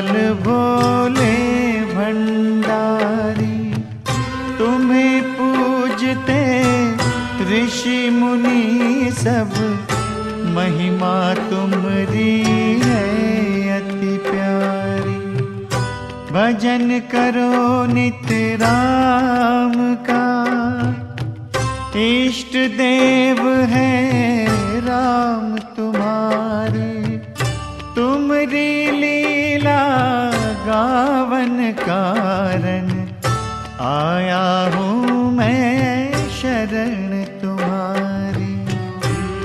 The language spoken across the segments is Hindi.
दयाल भोले भंडारी, तुम्हें पूजते ऋषि मुनि सब, महिमा तुम्हारी है अति प्यारी। भजन करो नित्य राम का, इष्ट देव है राम तुम्हारे। तुम्हारी लीला गावन कारण, आया हूँ मैं शरण तुम्हारी।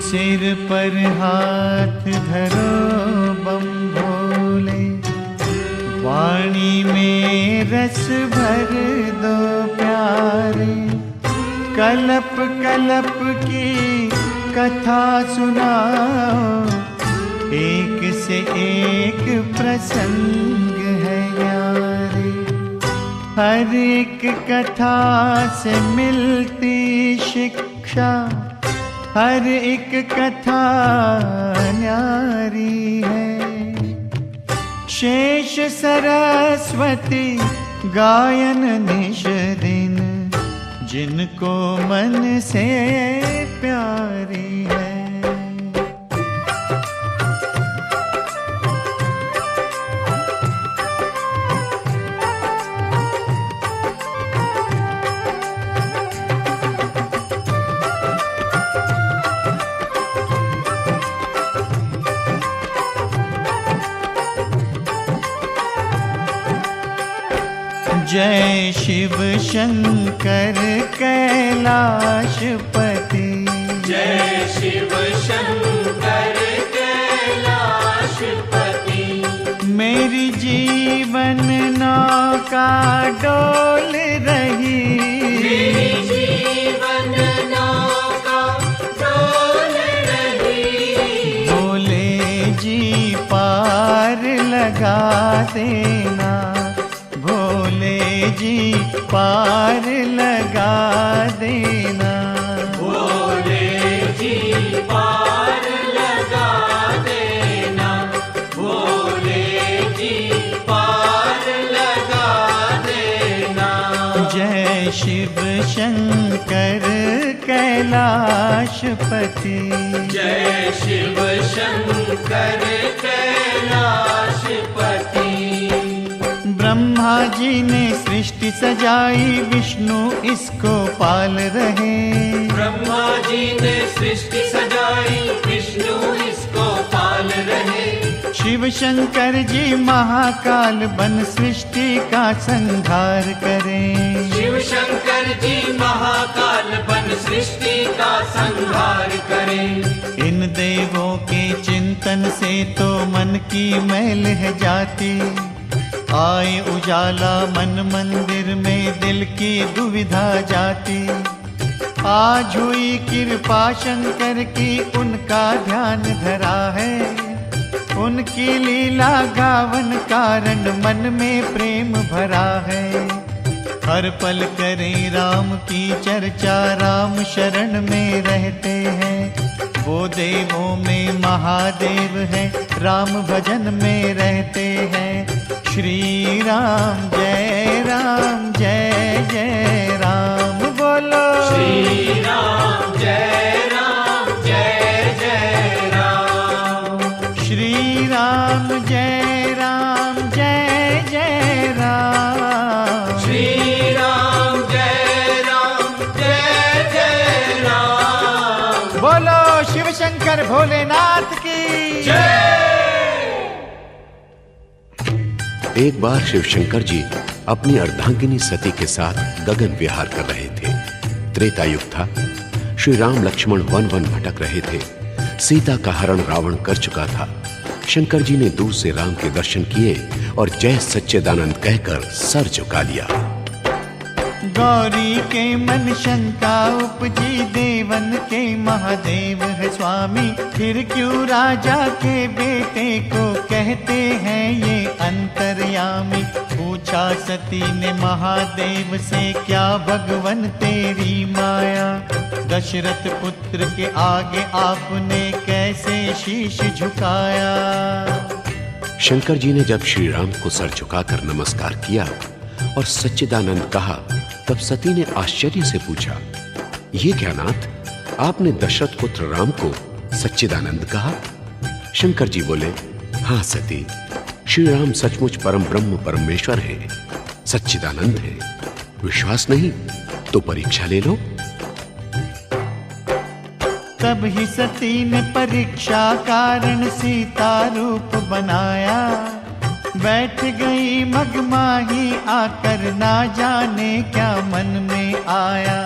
सिर पर हाथ धरो बम भोले, वाणी में रस भर दो प्यारे। कलप कलप की कथा सुनाओ, एक से एक प्रसंग है यारे। हर एक कथा से मिलती शिक्षा, हर एक कथा न्यारी है। शेष सरस्वती गायन निश दिन, जिनको मन से प्यारी है। जय शिव शंकर कैलाशपति, जय शिव शंकर कैलाशपति। मेरी जीवन नौका डोल रही, मेरी जीवन नौका डोल रही। भोले जी पार लगा देना, भोले जी पार लगा देना। भोले जी पार लगा देना, भोले जी पार लगा देना। जय शिव शंकर कैलाशपति, जय शिव शंकर कैलाशपति। ब्रह्मा जी ने सृष्टि सजाई, विष्णु इसको पाल रहे। ब्रह्मा जी ने सृष्टि सजाई, विष्णु इसको पाल रहे। शिव शंकर जी महाकाल बन सृष्टि का संहार करें। शिव शंकर जी महाकाल बन सृष्टि का संहार करें। इन देवों के चिंतन से तो मन की मैल है जाती, आए उजाला मन मंदिर में दिल की दुविधा जाती। आज हुई कृपा शंकर की, उनका ध्यान धरा है। उनकी लीला गावन कारण मन में प्रेम भरा है। हर पल करें राम की चर्चा, राम शरण में रहते हैं। वो देवों में महादेव है, राम भजन में रहते हैं। श्री राम जय जय राम बोलो। श्री राम जय जय राम। श्री राम जय जय राम। श्री राम जय जय राम। बोलो शिव शंकर भोलेनाथ की जय। एक बार शिवशंकर जी अपनी अर्धांगिनी सती के साथ गगन विहार कर रहे थे। त्रेता युग था। श्री राम लक्ष्मण वन वन भटक रहे थे। सीता का हरण रावण कर चुका था। शंकर जी ने दूर से राम के दर्शन किए और जय सच्चिदानंद कहकर सर झुका लिया। गौरी के मन शंका उपजी, देवन के महादेव है स्वामी। फिर क्यों राजा के बेटे को कहते हैं ये अंतर्यामी। पूछा सती ने महादेव से, क्या भगवन तेरी माया। दशरथ पुत्र के आगे आपने कैसे शीश झुकाया। शंकर जी ने जब श्री राम को सर झुकाकर नमस्कार किया और सच्चिदानंद कहा, तब सती ने आश्चर्य से पूछा, ये क्या नाथ, आपने दशरथ पुत्र राम को सच्चिदानंद कहा? शंकर जी बोले, हां सती, श्री राम सचमुच परम ब्रह्म परमेश्वर हैं, सच्चिदानंद हैं। विश्वास नहीं तो परीक्षा ले लो। तब ही सती ने परीक्षा कारण सीता रूप बनाया, बैठ गई मगमाही आकर ना जाने क्या मन में आया।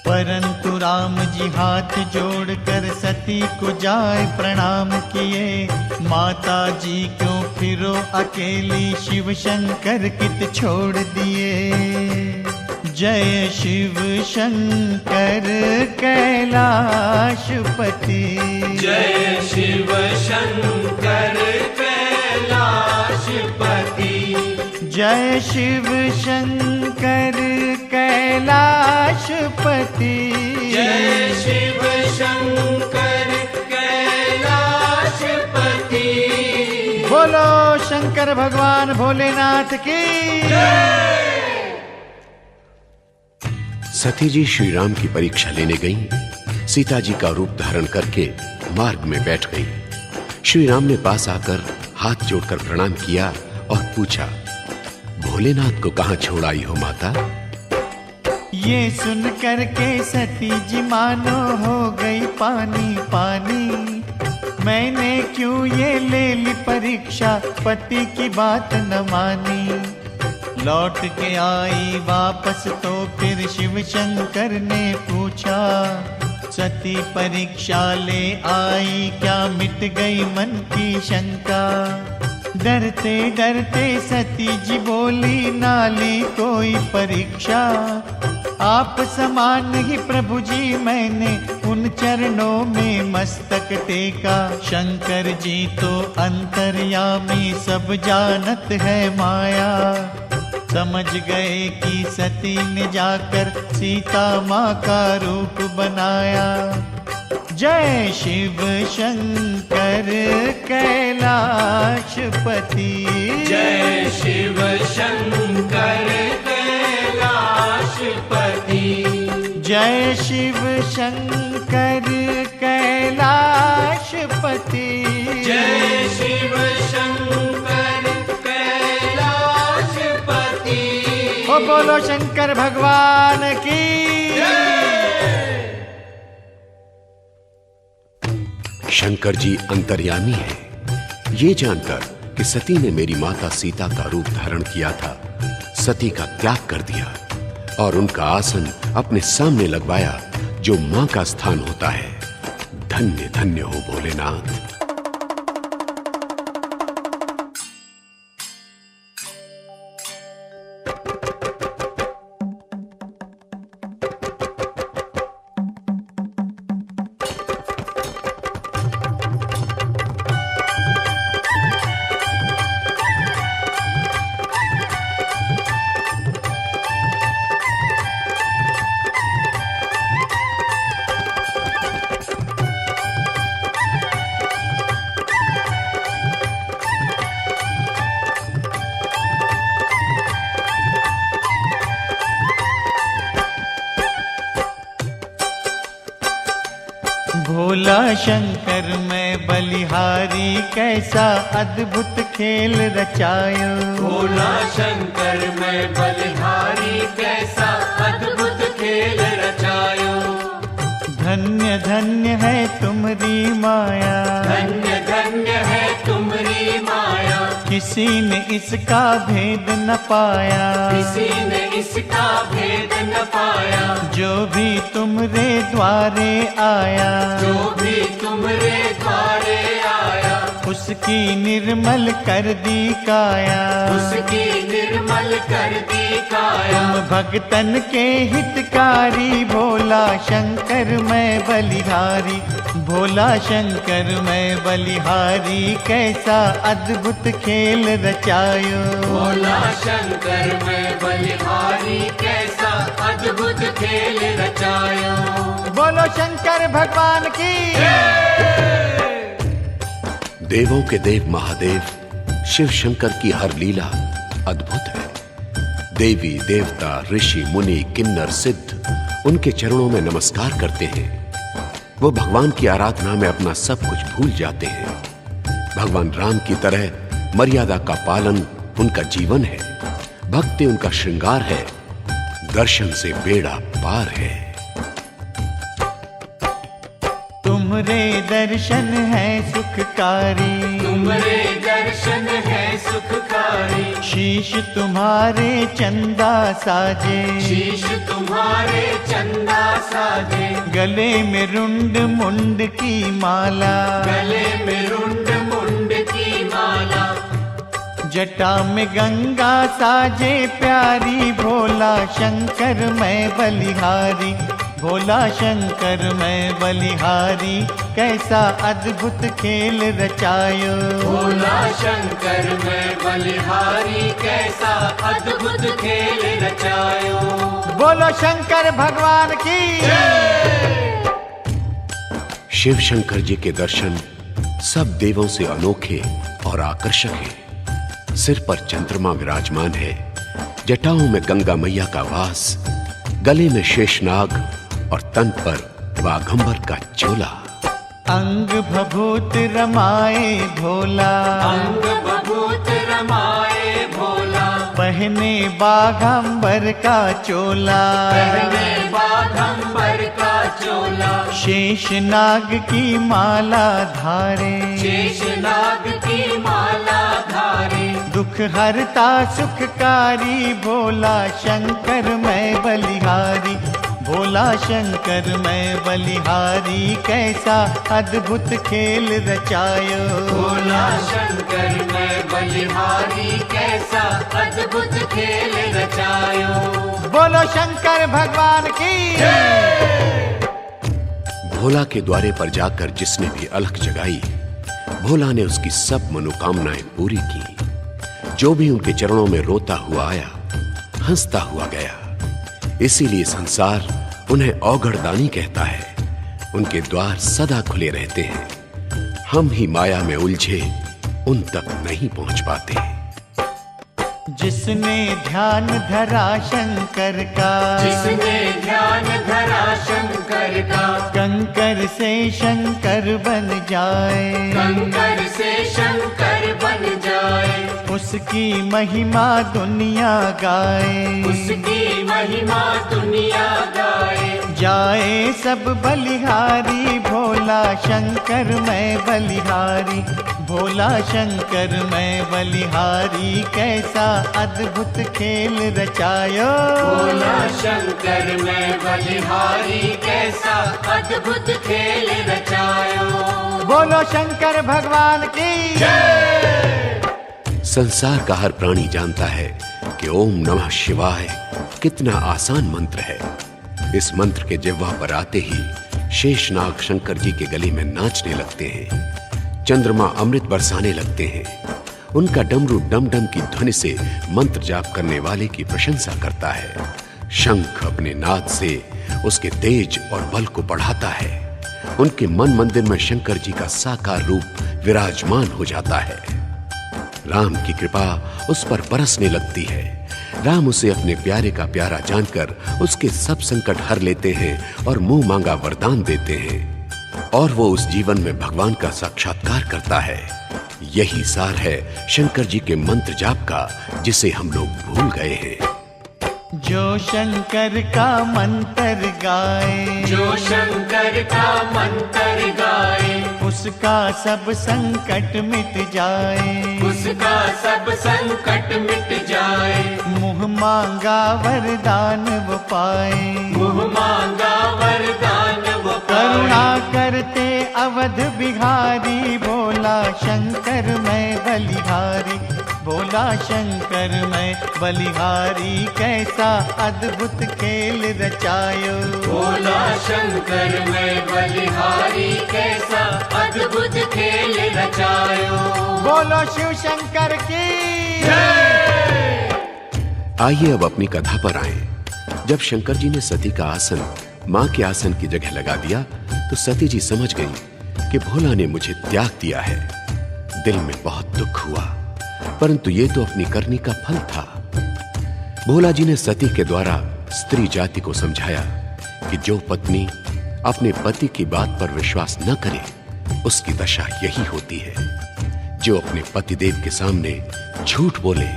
परंतु राम जी हाथ जोड़कर सती को जाए प्रणाम किए, माता जी क्यों फिरो अकेली, शिव शंकर कित छोड़ दिए। जय शिव शंकर कैलाशपति, जय शिव शंकर कैलाशपति, जय शिव शंकर कैलाशपति, जय शिव शंकर कैलाशपति। बोलो शंकर भगवान भोलेनाथ की। सती जी श्री राम की परीक्षा लेने गईं। सीता जी का रूप धारण करके मार्ग में बैठ गई। श्री राम ने पास आकर हाथ जोड़कर प्रणाम किया और पूछा, भोलेनाथ को कहां छोड़ आई हो माता? ये सुन करके सती जी मानो हो गई पानी पानी, मैंने क्यों ये ले ली परीक्षा, पति की बात न मानी। लौट के आई वापस तो फिर शिव शंकर ने पूछा, सती परीक्षा ले आई क्या मिट गई मन की शंका। डरते डरते सती जी बोली, नाली कोई परीक्षा, आप समान ही प्रभु जी मैंने उन चरणों में मस्तक टेका। शंकर जी तो अंतर्यामी सब जानत है माया, समझ गए कि सती ने जाकर सीता माँ का रूप बनाया। जय शिव शंकर कैलाशपति, जय शिव शंकर कैलाशपति, जय शिव शंकर कैलाशपति, जय शिव शंकर कैलाशपति। ओ बोलो शंकर भगवान की। शंकर जी अंतर्यामी हैं। ये जानकर कि सती ने मेरी माता सीता का रूप धारण किया था, सती का त्याग कर दिया और उनका आसन अपने सामने लगवाया, जो मां का स्थान होता है। धन्य धन्य हो भोलेनाथ। भोला शंकर मैं बलिहारी, कैसा अद्भुत खेल रचायो। भोला शंकर मैं बलिहारी, कैसा अद्भुत खेल रचायो। धन्य धन्य है तुमरी माया, धन्य धन्य है तुमरी माया। किसी ने इसका भेद न पाया, किसी ने इसका भेद न पाया। जो भी तुमरे द्वारे आया, जो भी तुमरे द्वारे आया। उसकी निर्मल कर दी काया, उसकी निर्मल कर दी काया। तुम भक्तन के हितकारी, भोला शंकर मैं बलिहारी। भोला शंकर मैं बलिहारी, कैसा अद्भुत खेल रचायो। भोला शंकर मैं बलिहारी, कैसा अद्भुत खेल रचायो। बोलो शंकर भगवान की। देवों के देव महादेव शिव शंकर की हर लीला अद्भुत है। देवी देवता ऋषि मुनि किन्नर सिद्ध उनके चरणों में नमस्कार करते हैं। वो भगवान की आराधना में अपना सब कुछ भूल जाते हैं। भगवान राम की तरह मर्यादा का पालन उनका जीवन है। भक्ति उनका श्रृंगार है। दर्शन से बेड़ा पार है। तुमरे दर्शन है सुखकारी, तुमरे दर्शन है सुखकारी। शीश तुम्हारे चंदा साजे, शीश तुम्हारे चंदा साजे। गले में रुंड मुंड की माला, गले में रुंड मुंड की माला। जटा में गंगा साजे प्यारी। भोला शंकर मैं बलिहारी, भोला शंकर मैं बलिहारी। कैसा अद्भुत खेल रचायो, भोला शंकर मैं बलिहारी। कैसा अद्भुत खेल रचायो। बोलो शंकर भगवान की। शिव शंकर जी के दर्शन सब देवों से अनोखे और आकर्षक हैं। सिर पर चंद्रमा विराजमान है। जटाओं में गंगा मैया का वास, गले में शेषनाग और तन पर बाघंबर का चोला। अंग भभूत रमाए भोला, अंग बभूत रमाए भोला। पहने बाघंबर का चोला। पहने बाघंबर का चोला। शेषनाग की माला धारे, शेषनाग की माला धारे। दुख हरता सुखकारी। भोला शंकर मैं बलिहारी, भोला शंकर मैं बलिहारी। कैसा अद्भुत खेल रचायो, भोला शंकर मैं बलिहारी। कैसा अद्भुत खेल रचायो। बोलो शंकर भगवान की। भोला के द्वारे पर जाकर जिसने भी अलख जगाई, भोला ने उसकी सब मनोकामनाएं पूरी की। जो भी उनके चरणों में रोता हुआ आया, हंसता हुआ गया। इसीलिए संसार उन्हें औघड़दानी कहता है। उनके द्वार सदा खुले रहते हैं। हम ही माया में उलझे उन तक नहीं पहुंच पाते। जिसने ध्यान धरा शंकर का, जिसने ध्यान धरा शंकर का। कंकर से शंकर बन जाए, कंकर से शंकर बन जाए। उसकी महिमा दुनिया गाए, उसकी महिमा दुनिया गाए। जाए सब बलिहारी। भोला शंकर मैं बलिहारी, भोला शंकर मैं बलिहारी। कैसा अद्भुत खेल रचायो, भोला शंकर मैं बलिहारी। कैसा अद्भुत खेल रचायो। बोलो शंकर भगवान की। संसार का हर प्राणी जानता है कि ओम नमः शिवाय कितना आसान मंत्र है। इस मंत्र के जिह्वा पर आते ही शेषनाग शंकर जी के गले में नाचने लगते हैं। चंद्रमा अमृत बरसाने लगते हैं। उनका डमरू डमडम की ध्वनि से मंत्र जाप करने वाले की प्रशंसा करता है। शंख अपने नाद से उसके तेज और बल को बढ़ाता है। उनके मन मंदिर में शंकर जी का साकार रूप विराजमान हो जाता है। राम की कृपा उस पर बरसने लगती है। राम उसे अपने प्यारे का प्यारा जानकर उसके सब संकट हर लेते हैं और मुंह मांगा वरदान देते हैं। और वो उस जीवन में भगवान का साक्षात्कार करता है। यही सार है शंकर जी के मंत्र जाप का, जिसे हम लोग भूल गए हैं। जो शंकर का मंत्र गाए, जो शंकर का मंत्र गाए। उसका सब संकट मिट जाए, उसका सब संकट मिट जाए। मुँह मांगा वरदान वो पाए, मुँह मांगा वरदान वो करुणा पाए। करते अवध बिहारी। भोला शंकर मैं बलिहारी, भोला शंकर मैं बलिहारी। कैसा अद्भुत खेल रचायो, भोला शंकर मैं बलिहारी। कैसा अद्भुत खेल रचायो। बोलो शिव शंकर की। आइए अब अपनी कथा पर आएं। जब शंकर जी ने सती का आसन मां के आसन की जगह लगा दिया तो सती जी समझ गई कि भोला ने मुझे त्याग दिया है। दिल में बहुत दुख हुआ, परंतु ये तो अपनी करनी का फल था। भोला जी ने सती के द्वारा स्त्री जाति को समझाया कि जो पत्नी अपने पति की बात पर विश्वास न करे उसकी दशा यही होती है। जो अपने पतिदेव के सामने झूठ बोले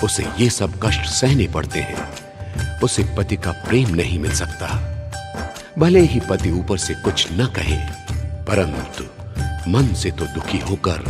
उसे ये सब कष्ट सहने पड़ते हैं। उसे पति का प्रेम नहीं मिल सकता। भले ही पति ऊपर से कुछ न कहे, परंतु मन से तो दुखी होकर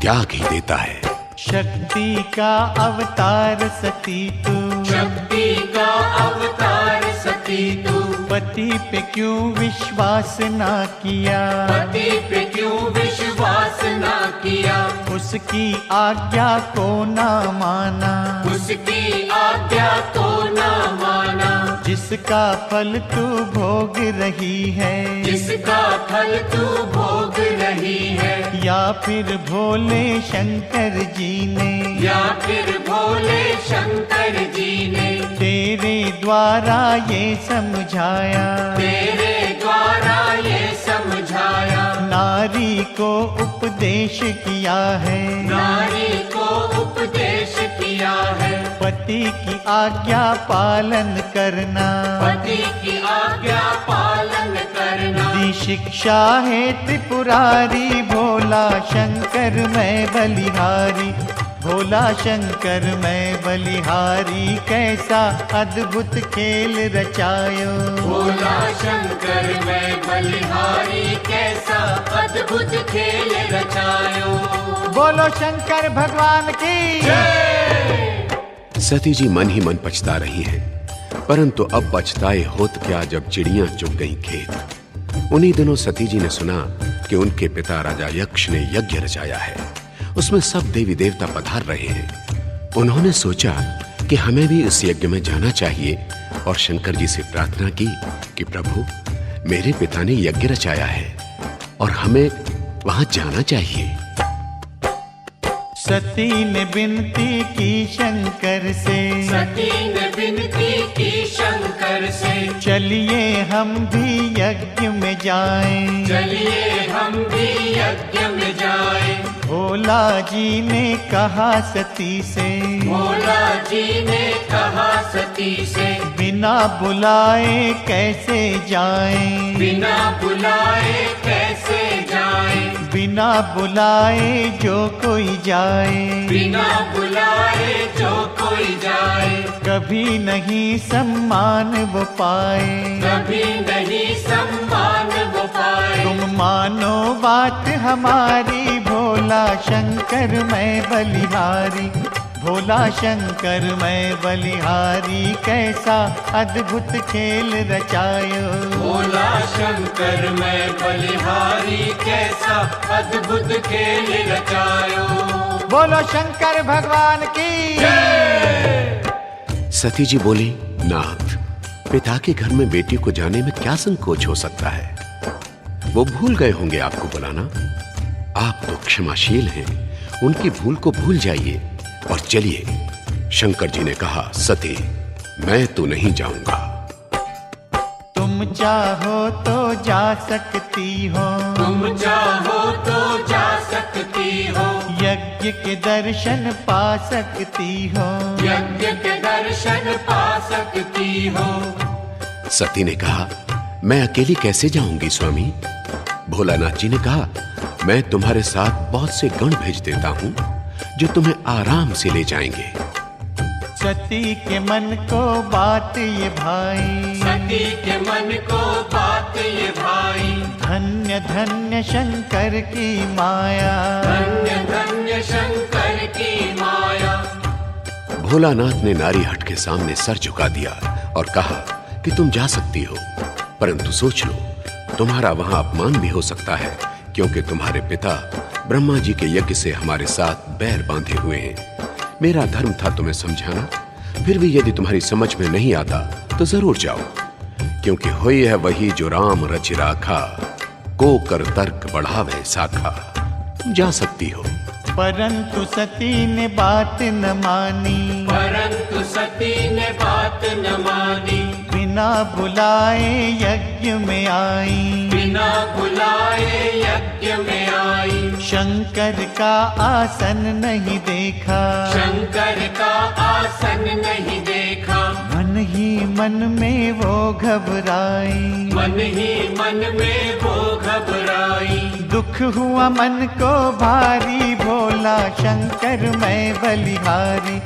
त्याग ही देता है। शक्ति का अवतार सती तू, शक्ति का अवतार सती तू, पति पे क्यों विश्वास ना किया, पति पे क्यों विश्वास ना किया, उसकी आज्ञा को ना माना, उसकी आज्ञा को ना माना, जिसका फल तू भोग रही है, जिसका फल तू भोग रही है, या फिर भोले शंकर जी ने, या फिर भोले शंकर जी ने तेरे द्वारा ये समझाया, तेरे द्वारा ये समझाया, नारी को उपदेश किया है, नारी को उपदेश किया है, पति की आज्ञा पालन करना, पति की आज्ञा पालन करना, दी शिक्षा है त्रिपुरारी, भोला शंकर मैं बलिहारी, भोला शंकर मैं बलिहारी, कैसा अद्भुत खेल रचायो, भोला शंकर मैं बलिहारी, कैसा अद्भुत खेल रचायो। बोलो शंकर भगवान की सती जी मन ही मन पछता रही हैं, परंतु अब पछताए होत क्या जब चिड़ियां चुग गईं खेत। उन्हीं दिनों सती जी ने सुना कि उनके पिता राजा यक्ष ने यज्ञ रचाया है, उसमें सब देवी देवता पधार रहे हैं। उन्होंने सोचा कि हमें भी इस यज्ञ में जाना चाहिए और शंकर जी से प्रार्थना की कि प्रभु, मेरे पिता ने यज्ञ रचाया है और हमें वहां जाना चाहिए। सती ने विनती की शंकर से, सती ने विनती की शंकर से, चलिए हम भी यज्ञ में जाएं, चलिए हम भी यज्ञ में जाएं। भोला जी ने कहा सती से, भोला जी ने कहा सती से, बिना बुलाए कैसे जाएं, बिना बुलाए कैसे जाएं, बिना बुलाए जो कोई जाए, बिना बुलाए जो कोई जाए, कभी नहीं सम्मान वो पाए, कभी नहीं सम्मान वो पाए। तुम मानो बात हमारी, भोला शंकर मैं बलिहारी, भोला शंकर मैं बलिहारी, कैसा अद्भुत खेल रचायो, भोला शंकर मैं बलिहारी, कैसा अद्भुत खेल रचायो। बोलो शंकर भगवान की। सती जी बोली, नाथ, पिता के घर में बेटी को जाने में क्या संकोच हो सकता है? वो भूल गए होंगे आपको बुलाना। आप तो क्षमाशील हैं, उनकी भूल को भूल जाइए और चलिए। शंकर जी ने कहा, सती, मैं तो नहीं जाऊंगा। तुम चाहो तो जा सकती हो, तुम चाहो तो जा सकती हो, यज्ञ के दर्शन पा सकती हो, यज्ञ के दर्शन पा सकती हो। सती ने कहा, मैं अकेली कैसे जाऊंगी स्वामी? भोलानाथ जी ने कहा, मैं तुम्हारे साथ बहुत से गण भेज देता हूं जो तुम्हें आराम से ले जाएंगे। सती के मन को बात ये भाई, सती के मन को बात ये भाई, धन्य धन्य शंकर की माया, धन्य धन्य शंकर की माया। भोलानाथ ने नारी हट के सामने सर झुका दिया और कहा कि तुम जा सकती हो, परंतु सोच लो, तुम्हारा वहां अपमान भी हो सकता है, क्योंकि तुम्हारे पिता ब्रह्मा जी के यज्ञ से हमारे साथ बैर बांधे हुए हैं। मेरा धर्म था तुम्हें समझाना, फिर भी यदि तुम्हारी समझ में नहीं आता तो जरूर जाओ, क्योंकि हुई है वही जो राम रचि राखा, को कर तर्क बढ़ावे साखा। तुम जा सकती हो। परंतु सती ने बात न मानी, परंतु सती ने बात न मानी, बिना बुलाए यज्ञ में आई, बिना बुलाए यज्ञ में आई। शंकर का आसन नहीं देखा, शंकर का आसन नहीं देखा। मन ही मन में वो घबराई, मन ही मन में वो घबराई। दुख हुआ मन को भारी, भोला शंकर मैं बलिहारी,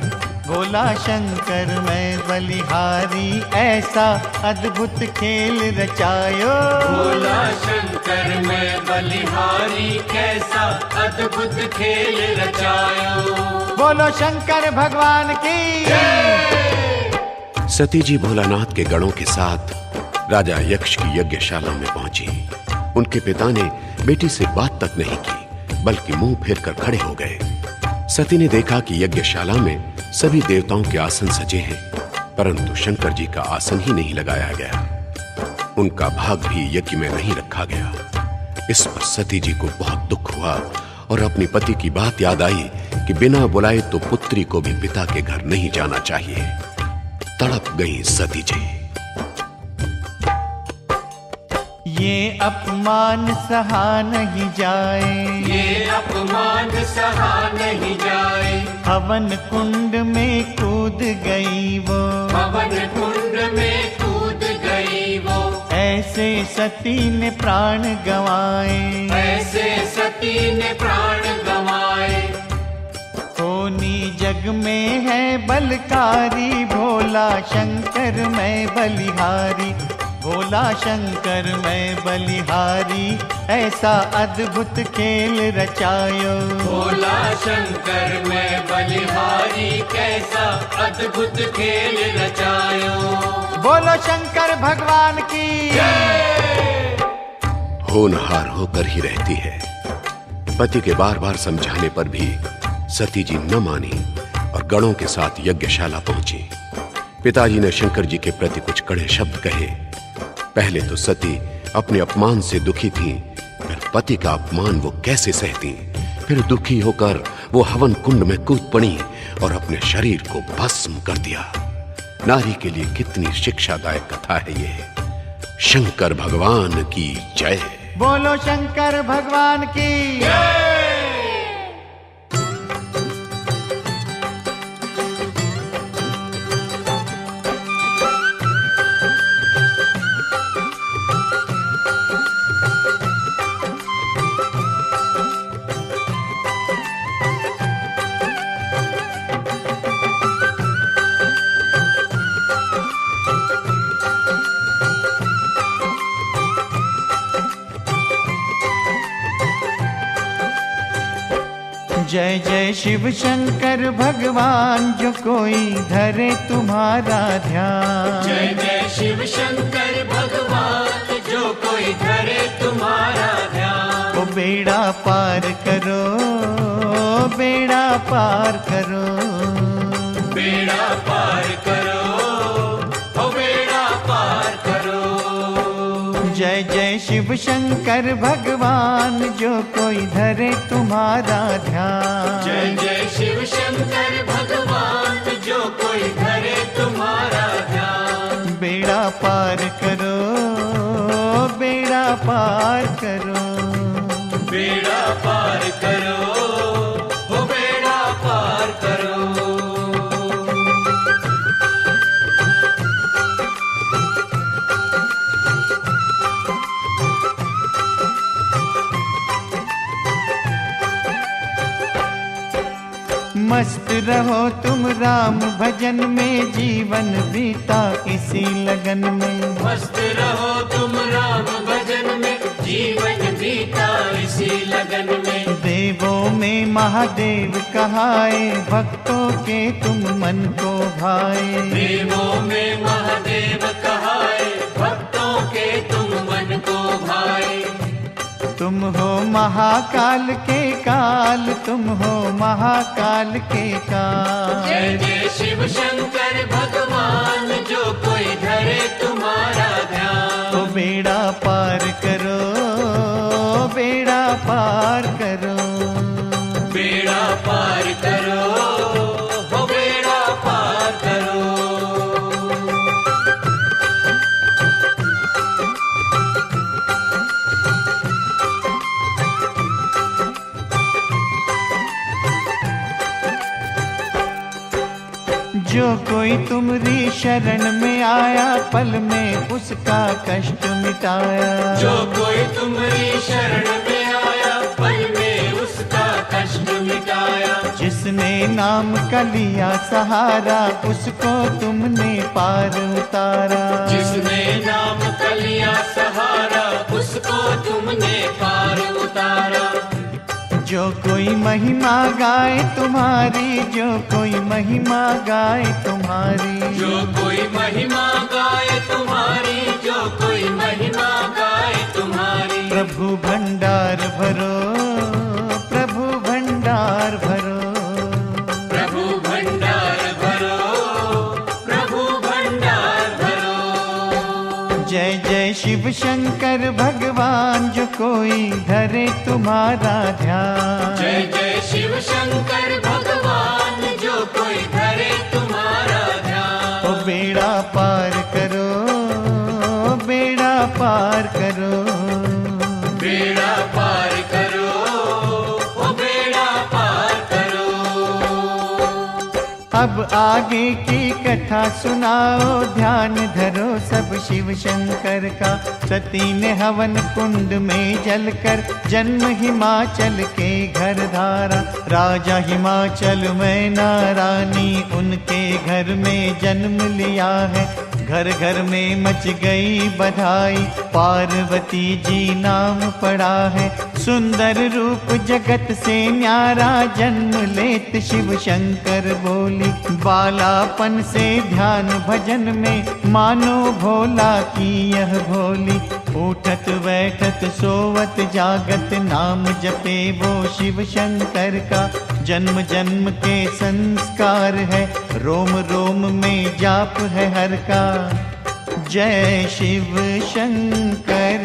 भोला शंकर मैं बलिहारी, ऐसा अद्भुत खेल रचायो। भोला शंकर मैं बलिहारी, कैसा अद्भुत खेल रचायो। बोलो शंकर भगवान की। सती जी भोलानाथ के गणों के साथ राजा यक्ष की यज्ञशाला में पहुंची। उनके पिता ने बेटी से बात तक नहीं की, बल्कि मुंह फेर कर खड़े हो गए। सती ने देखा कि यज्ञशाला में सभी देवताओं के आसन सजे हैं, परंतु शंकर जी का आसन ही नहीं लगाया गया। उनका भाग भी यज्ञ में नहीं रखा गया। इस पर सती जी को बहुत दुख हुआ और अपने पति की बात याद आई कि बिना बुलाए तो पुत्री को भी पिता के घर नहीं जाना चाहिए। तड़प गई सती जी। ये अपमान सहा नहीं जाए, ये अपमान सहा नहीं जाए। हवन कुंड में कूद गई वो, हवन कुंड में कूद गई वो। ऐसे सती ने प्राण गंवाए, ऐसे सती ने प्राण गंवाए। होनी जग में है बलकारी, भोला शंकर मैं बलिहारी, भोला शंकर मैं बलिहारी, ऐसा अद्भुत खेल रचायो। भोला शंकर मैं बलिहारी, कैसा अद्भुत खेल रचायो। बोलो शंकर भगवान की। होनहार होकर ही रहती है। पति के बार बार समझाने पर भी सती जी न मानी और गणों के साथ यज्ञशाला पहुंची। पिताजी ने शंकर जी के प्रति कुछ कड़े शब्द कहे। पहले तो सती अपने अपमान से दुखी थी, फिर पति का अपमान वो कैसे सहती। फिर दुखी होकर वो हवन कुंड में कूद पड़ी और अपने शरीर को भस्म कर दिया। नारी के लिए कितनी शिक्षादायक कथा है ये। शंकर भगवान की जय। बोलो शंकर भगवान की। जय जय शिव शंकर भगवान, जो कोई धरे तुम्हारा ध्यान। जय जय शिव शंकर भगवान, जो कोई धरे तुम्हारा ध्यान। ओ बेड़ा पार करो, बेड़ा पार करो, बेड़ा पार करो, ओ बेड़ा पार करो। जय जय शिव शंकर भगवान, जो कोई धरे तुम्हारा ध्यान। जय जय शिव शंकर भगवान, जो कोई धरे तुम्हारा ध्यान। बेड़ा पार करो, बेड़ा पार करो, बेड़ा पार करो, ओ बेड़ा पार करो। मस्त रहो तुम राम भजन में, जीवन बीता इसी लगन में। मस्त रहो तुम राम भजन में, जीवन बीता इसी लगन में। देवों में महादेव कहाए, भक्तों के तुम मन को भाए। देवों में महादेव कहाए, भक्तों के तुम मन को भाए। तुम हो महाकाल के काल, तुम हो महाकाल के काल। जय जय शिव शंकर भगवान, जो कोई धरे तुम्हारा ध्यान। तो बेड़ा पार करो, बेड़ा पार करो, बेड़ा पार करो, ओ बेड़ा पार करो। जो कोई तुम्हारी शरण में आया, पल में उसका कष्ट मिटाया। जो कोई तुम्हारी शरण में आया, पल में उसका कष्ट मिटाया। जिसने नाम का लिया सहारा, उसको तुमने पार उतारा। जिसने नाम का लिया सहारा, उसको तुमने पार उतारा। जो कोई महिमा गाए तुम्हारी, जो कोई महिमा गाए तुम्हारी, जो कोई महिमा गाए तुम्हारी, जो कोई महिमा गाए तुम्हारी। प्रभु भंडार भरो, प्रभु भंडार भरो, प्रभु भंडार भरो, प्रभु भंडार भरो। जय जय शिव शंकर भगवान, जो कोई धरे तुम्हारा ध्यान। जय जय शिव शंकर भगवान, जो कोई धरे तुम्हारा ध्यान। ओ बेड़ा पार करो, बेड़ा पार करो, बेड़ा पार करो, ओ बेड़ा पार करो। अब आगे की कथा सुनाओ, ध्यान धरो सब शिव शंकर का। सती ने हवन कुंड में जलकर, जन्म हिमाचल के घर धारा। राजा हिमाचल मैना रानी, उनके घर में जन्म लिया है। घर घर में मच गई बधाई, पार्वती जी नाम पड़ा है। सुंदर रूप जगत से न्यारा, जन्म लेत शिव शंकर बोली। बालापन से ध्यान भजन में, मानो भोला की यह भोली। उठत बैठत सोवत जागत, नाम जपे वो शिव शंकर का। जन्म जन्म के संस्कार है, रोम रोम में जाप है हर का। जय शिव शंकर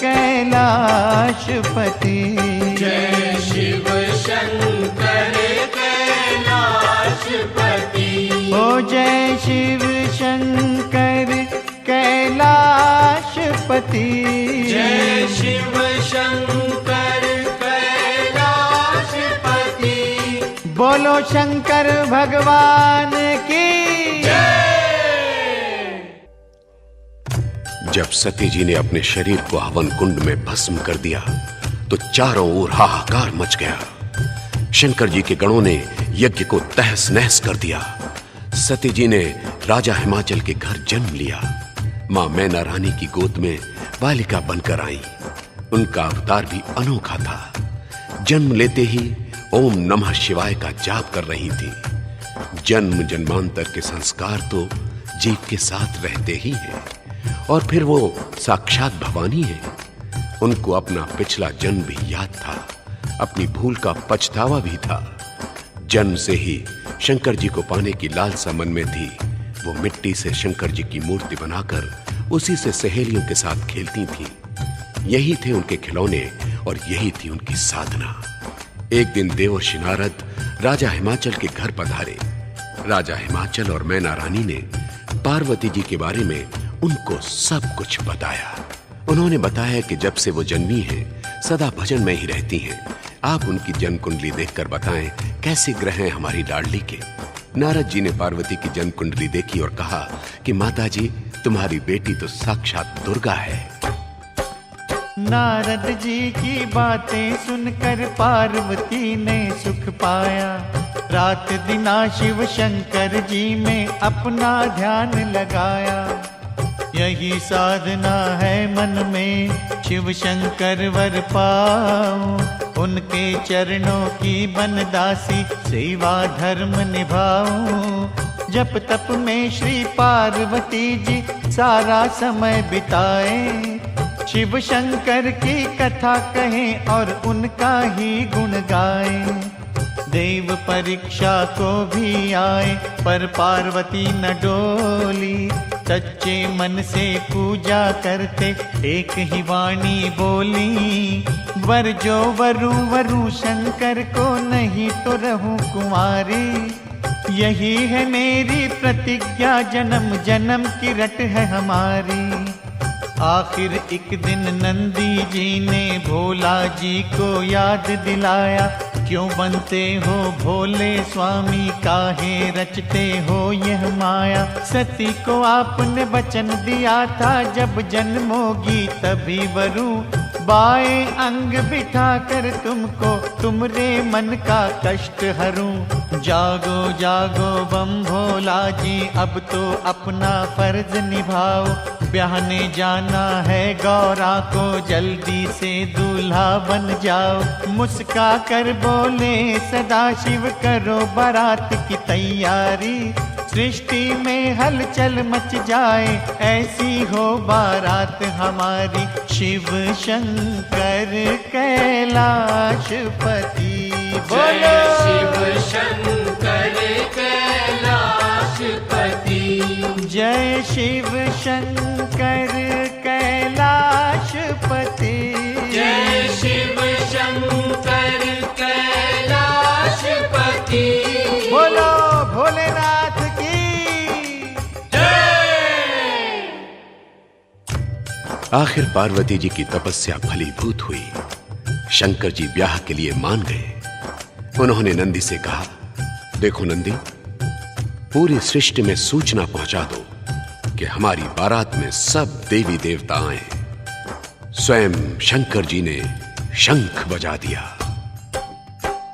कैलाशपति, जय शिव शंकर कैलाशपति। ओ जय शिव शंकर कैलाशपति। जय शिव शंकर कैलाशपति। बोलो शंकर भगवान की। जब सती जी ने अपने शरीर को हवन कुंड में भस्म कर दिया, तो चारों ओर हाहाकार मच गया। शंकर जी के गणों ने यज्ञ को तहस नहस कर दिया। सती जी ने राजा हिमाचल के घर जन्म लिया। मां मैना रानी की गोद में बालिका बनकर आई। उनका अवतार भी अनोखा था। जन्म लेते ही ओम नमः शिवाय का जाप कर रही थी। जन्म जन्मांतर के संस्कार तो जीव के साथ रहते ही हैं, और फिर वो साक्षात भवानी है। उनको अपना पिछला जन्म भी याद था, अपनी भूल का पछतावा भी था। जन्म से ही शंकर जी को पाने की लालसा मन में थी। वो मिट्टी से शंकर जी की मूर्ति बनाकर उसी से सहेलियों के साथ खेलती थी। यही थे उनके खिलौने और यही थी उनकी साधना। एक दिन देवर्षि नारद राजा हिमाचल के घर पधारे। राजा हिमाचल और मैना रानी ने पार्वती जी के बारे में उनको सब कुछ बताया। उन्होंने बताया कि जब से वो जन्मी हैं, सदा भजन में ही रहती हैं। आप उनकी जन्म कुंडली देखकर बताएं कैसे ग्रह हैं हमारी लाडली के। नारद जी ने पार्वती की जन्म कुंडली देखी और कहा कि माता जी, तुम्हारी बेटी तो साक्षात दुर्गा है। नारद जी की बातें सुनकर पार्वती ने सुख पाया। रात दिना शिव शंकर जी में अपना ध्यान लगाया। यही साधना है मन में शिव शंकर वर पाऊं। उनके चरणों की बन दासी सेवा धर्म निभाऊं। जप तप में श्री पार्वती जी सारा समय बिताए। शिव शंकर की कथा कहें और उनका ही गुण गाएं। देव परीक्षा को भी आए पर पार्वती न डोली। सच्चे मन से पूजा करते एक ही वाणी बोली। वर जो वरु वरु शंकर को, नहीं तो रहूं कुमारी। यही है मेरी प्रतिज्ञा, जन्म जन्म की रट है हमारी। आखिर एक दिन नंदी जी ने भोला जी को याद दिलाया। क्यों बनते हो भोले स्वामी, काहे रचते हो यह माया। सती को आपने वचन दिया था, जब जन्मोगी तभी वरू। बाएं अंग बिठा कर तुमको तुमरे मन का कष्ट हरूं। जागो जागो बम भोला जी, अब तो अपना फर्ज निभाओ। ब्याहने जाना है गौरा को, जल्दी से दूल्हा बन जाओ। मुस्का कर बोले सदाशिव, करो बारात की तैयारी। सृष्टि में हलचल मच जाए, ऐसी हो बारात हमारी। शिव शंकर कैलाशपति, बोलो शिव शंकर कैलाशपति। जय शिव शंकर कैलाशपति। जय शिव शंकर कैलाशपति। बोलो भोलेनाथ की जय। आखिर पार्वती जी की तपस्या फलीभूत हुई। शंकर जी ब्याह के लिए मान गए। उन्होंने नंदी से कहा, देखो नंदी, पूरी सृष्टि में सूचना पहुंचा दो कि हमारी बारात में सब देवी देवता आए। स्वयं शंकर जी ने शंख बजा दिया।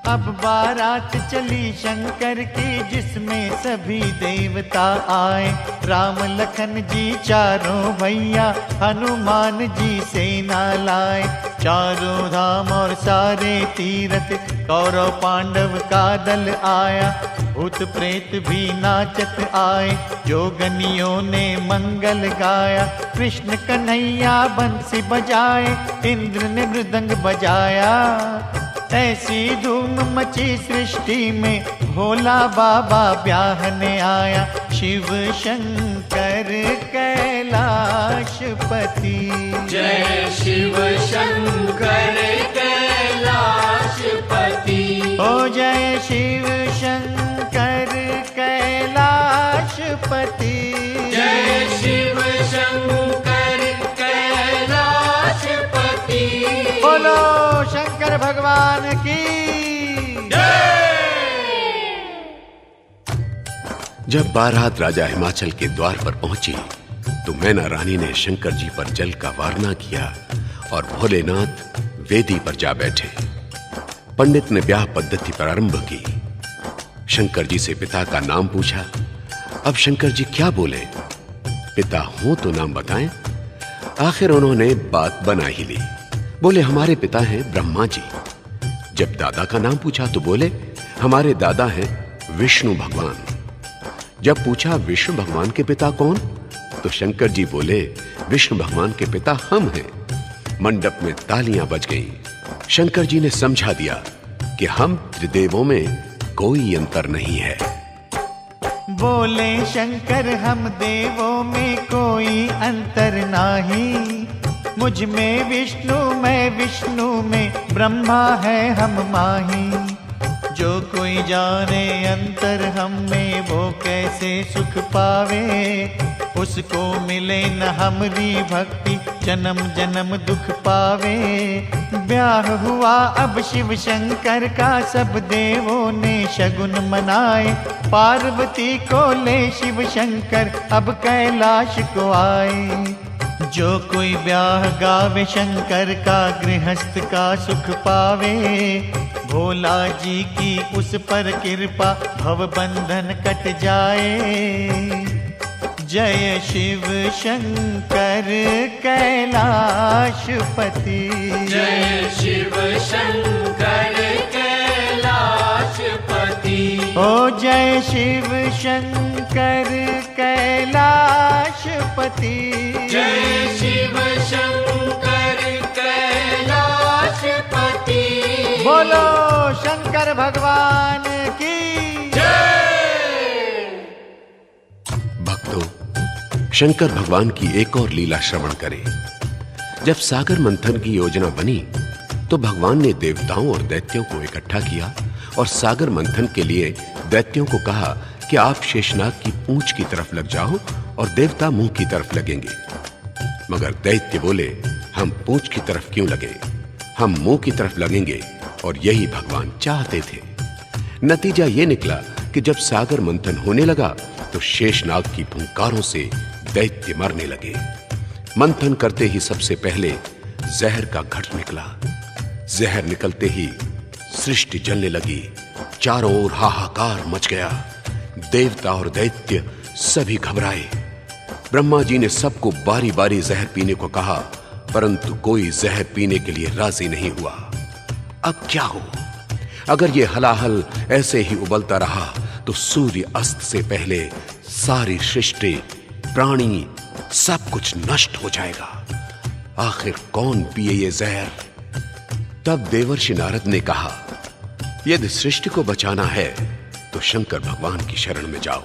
अब बारात चली शंकर की, जिसमें सभी देवता आए। राम लखन जी चारों भैया, हनुमान जी सेना लाए। चारों धाम और सारे तीरथ, कौरव पांडव का दल आया। भूत प्रेत भी नाचत आए, जोगनियों ने मंगल गाया। कृष्ण कन्हैया बंसी बजाए, इंद्र ने मृदंग बजाया। ऐसी धूम मची सृष्टि में, भोला बाबा ब्याहने आया। शिव शंकर कैलाशपति। जय शिव शंकर कैलाशपति। ओ जय शिव शंकर कैलाशपति। जय शिव शंकर कैलाशपति। बोलो शंकर भगवान की जब बारात राजा हिमाचल के द्वार पर पहुंची तो मैना रानी ने शंकर जी पर जल का वारना किया और भोलेनाथ वेदी पर जा बैठे। पंडित ने ब्याह पद्धति प्रारंभ की। शंकर जी से पिता का नाम पूछा। अब शंकर जी क्या बोले? पिता हो तो नाम बताएं। आखिर उन्होंने बात बना ही ली। बोले, हमारे पिता हैं ब्रह्मा जी। जब दादा का नाम पूछा तो बोले, हमारे दादा हैं विष्णु भगवान। जब पूछा विष्णु भगवान के पिता कौन, तो शंकर जी बोले, विष्णु भगवान के पिता हम हैं। मंडप में तालियां बज गईं। शंकर जी ने समझा दिया कि हम त्रिदेवों में कोई अंतर नहीं है। बोले शंकर, हम देवों में कोई अंतर नाही। मुझ में विष्णु, मैं विष्णु में ब्रह्मा है हम माही। जो कोई जाने अंतर हम में, वो कैसे सुख पावे। उसको मिले न हमरी भक्ति, जन्म जन्म दुख पावे। ब्याह हुआ अब शिव शंकर का, सब देवों ने शगुन मनाए। पार्वती को ले शिव शंकर, अब कैलाश को आए। जो कोई ब्याह गावे शंकर का, गृहस्थ का सुख पावे। भोला जी की उस पर कृपा, भव बंधन कट जाए। जय शिव शंकर कैलाशपति। जय शिव शंकर कैलाशपति। ओ जय शिव शंकर कैलाशपति। जय शिव शंकर कैलाशपति। बोलो शंकर भगवान की जय। भक्तों, शंकर भगवान की एक और लीला श्रवण करें। जब सागर मंथन की योजना बनी तो भगवान ने देवताओं और दैत्यों को इकट्ठा किया और सागर मंथन के लिए दैत्यों को कहा कि आप शेषनाग की पूंछ की तरफ लग जाओ और देवता मुंह की तरफ लगेंगे। मगर दैत्य बोले, हम पूंछ की तरफ क्यों लगे, हम मुंह की तरफ लगेंगे और यही भगवान चाहते थे। नतीजा यह निकला कि जब सागर मंथन होने लगा तो शेषनाग की फुंकारों से दैत्य मरने लगे। मंथन करते ही सबसे पहले जहर का घट निकला। जहर निकलते ही सृष्टि जलने लगी, चारों ओर हाहाकार मच गया। देवता और दैत्य सभी घबराए। ब्रह्मा जी ने सबको बारी बारी जहर पीने को कहा, परंतु कोई जहर पीने के लिए राजी नहीं हुआ। अब क्या हो? अगर ये हलाहल ऐसे ही उबलता रहा तो सूर्य अस्त से पहले सारी सृष्टि, प्राणी, सब कुछ नष्ट हो जाएगा। आखिर कौन पिए ये जहर? तब देवर्षि नारद ने कहा, यदि सृष्टि को बचाना है तो शंकर भगवान की शरण में जाओ।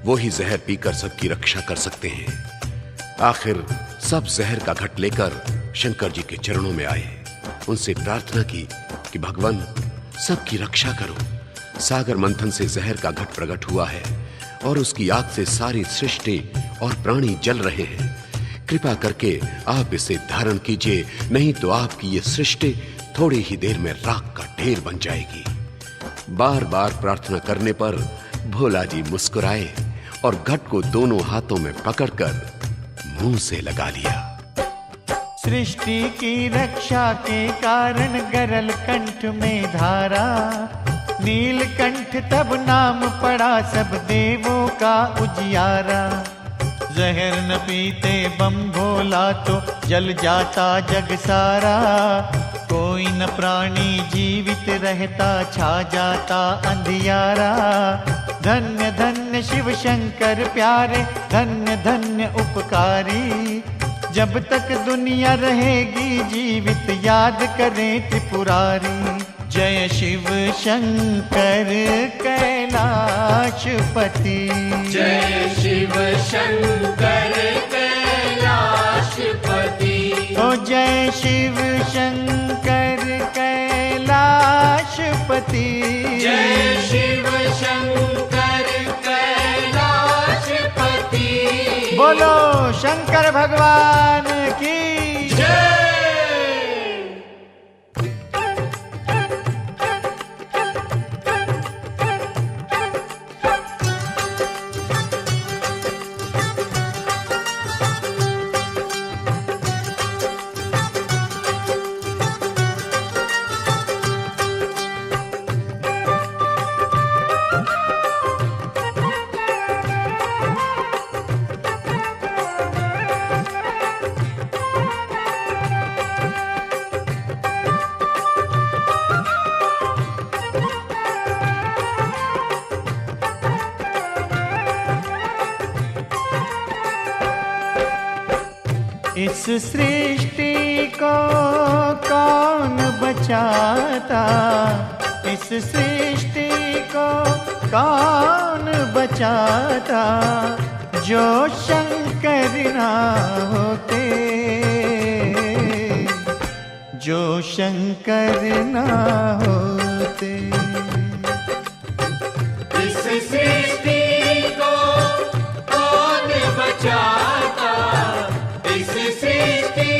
वो ही जहर पीकर सबकी रक्षा कर सकते हैं। आखिर सब जहर का घट लेकर शंकर जी के चरणों में आए। उनसे प्रार्थना की कि भगवान सबकी रक्षा करो। सागर मंथन से जहर का घट प्रकट हुआ है और उसकी आग से सारी सृष्टि और प्राणी जल रहे हैं। कृपा करके आप इसे धारण कीजिए, नहीं तो आपकी ये सृष्टि थोड़ी ही देर में राख का ढेर बन जाएगी। बार बार प्रार्थना करने पर भोला जी मुस्कुराए और घट को दोनों हाथों में पकड़कर मुंह से लगा लिया। सृष्टि की रक्षा के कारण गरल कंठ में धारा, नीलकंठ तब नाम पड़ा सब देवों का उजियारा। जहर न पीते बम भोला तो जल जाता जग सारा। कोई न प्राणी जीवित रहता, छा जाता अंधियारा। धन्य धन्य शिव शंकर प्यारे, धन्य धन्य उपकारी। जब तक दुनिया रहेगी जीवित याद करें त्रिपुरारी। जय शिव शंकर कैलाशपति, जय शिव शंकर कैलाशपति। ओ जय शिव शंकर कैलाशपति, जय शिव शंकर कैलाशपति। बोलो शंकर भगवान की जय। इस सृष्टि को कौन बचाता, इस सृष्टि को कौन बचाता। जो शंकर ना होते, जो शंकर ना होते। इस सृष्टि को कौन बचाता, इस सृष्टि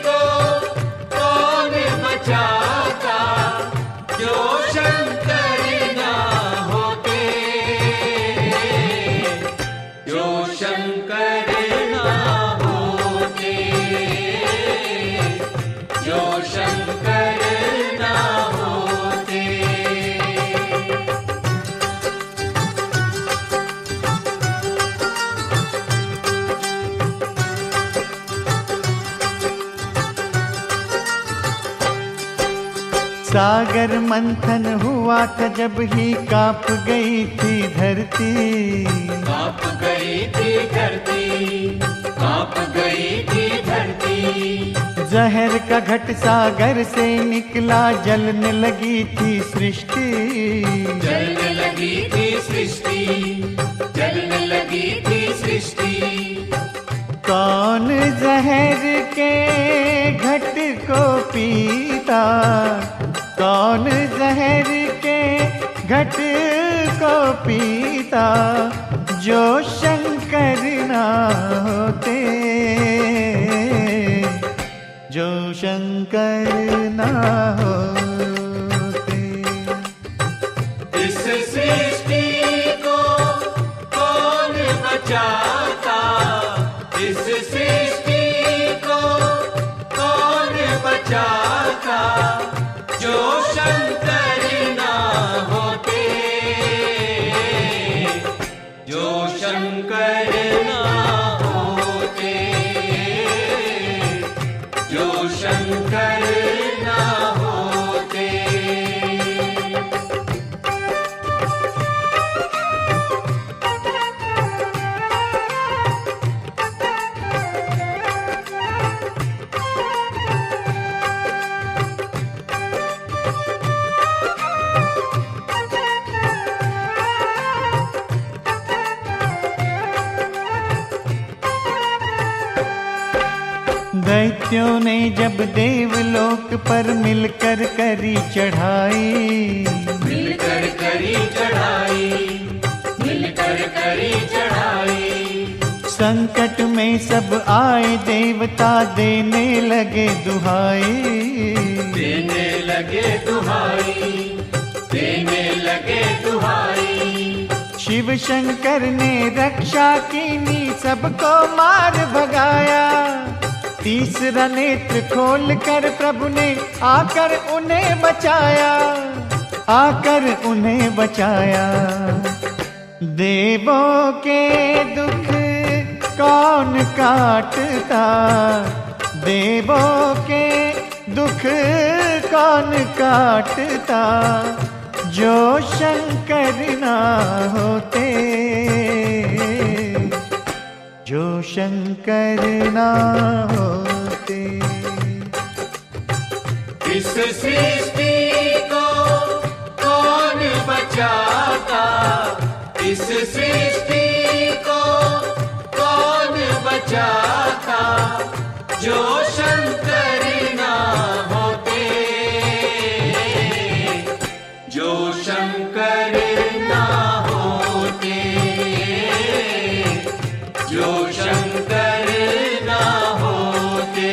को कौन बचाता। जो शंकर ना होते, जो शंकर ना होते, जो शंकर ना होते। सागर मंथन हुआ था जब ही कांप गई थी धरती। कांप गई थी धरती, कांप गई थी धरती। जहर का घट सागर से निकला, जलने लगी थी सृष्टि। जलने लगी थी सृष्टि, जलने लगी थी सृष्टि। कौन जहर के घट को पीता, कौन जहर के घट को पीता। जो शंकर ना होते, जो शंकर ना होते। बचाता, जो शंकर ना होते, जो शंकर ना होते, जो शंकर ना होते। दैत्यों ने जब देवलोक पर मिलकर करी चढ़ाई, मिलकर करी चढ़ाई, मिलकर करी चढ़ाई, संकट में सब आए देवता देने लगे दुहाई, देने लगे दुहाई, देने लगे दुहाई। शिव शंकर ने रक्षा कीनी, सबको मार भगाया। तीसरा नेत्र खोल कर प्रभु ने आकर उन्हें बचाया, आकर उन्हें बचाया। देवों के दुख कौन काटता, देवों के दुख कौन काटता, जो शंकर ना होते, जो शंकर ना होते। इस सृष्टि को कौन बचाता, इस सृष्टि को कौन बचाता, जो शंकर ना होते, जो शंकर ना होते, जो शंकर ना होते।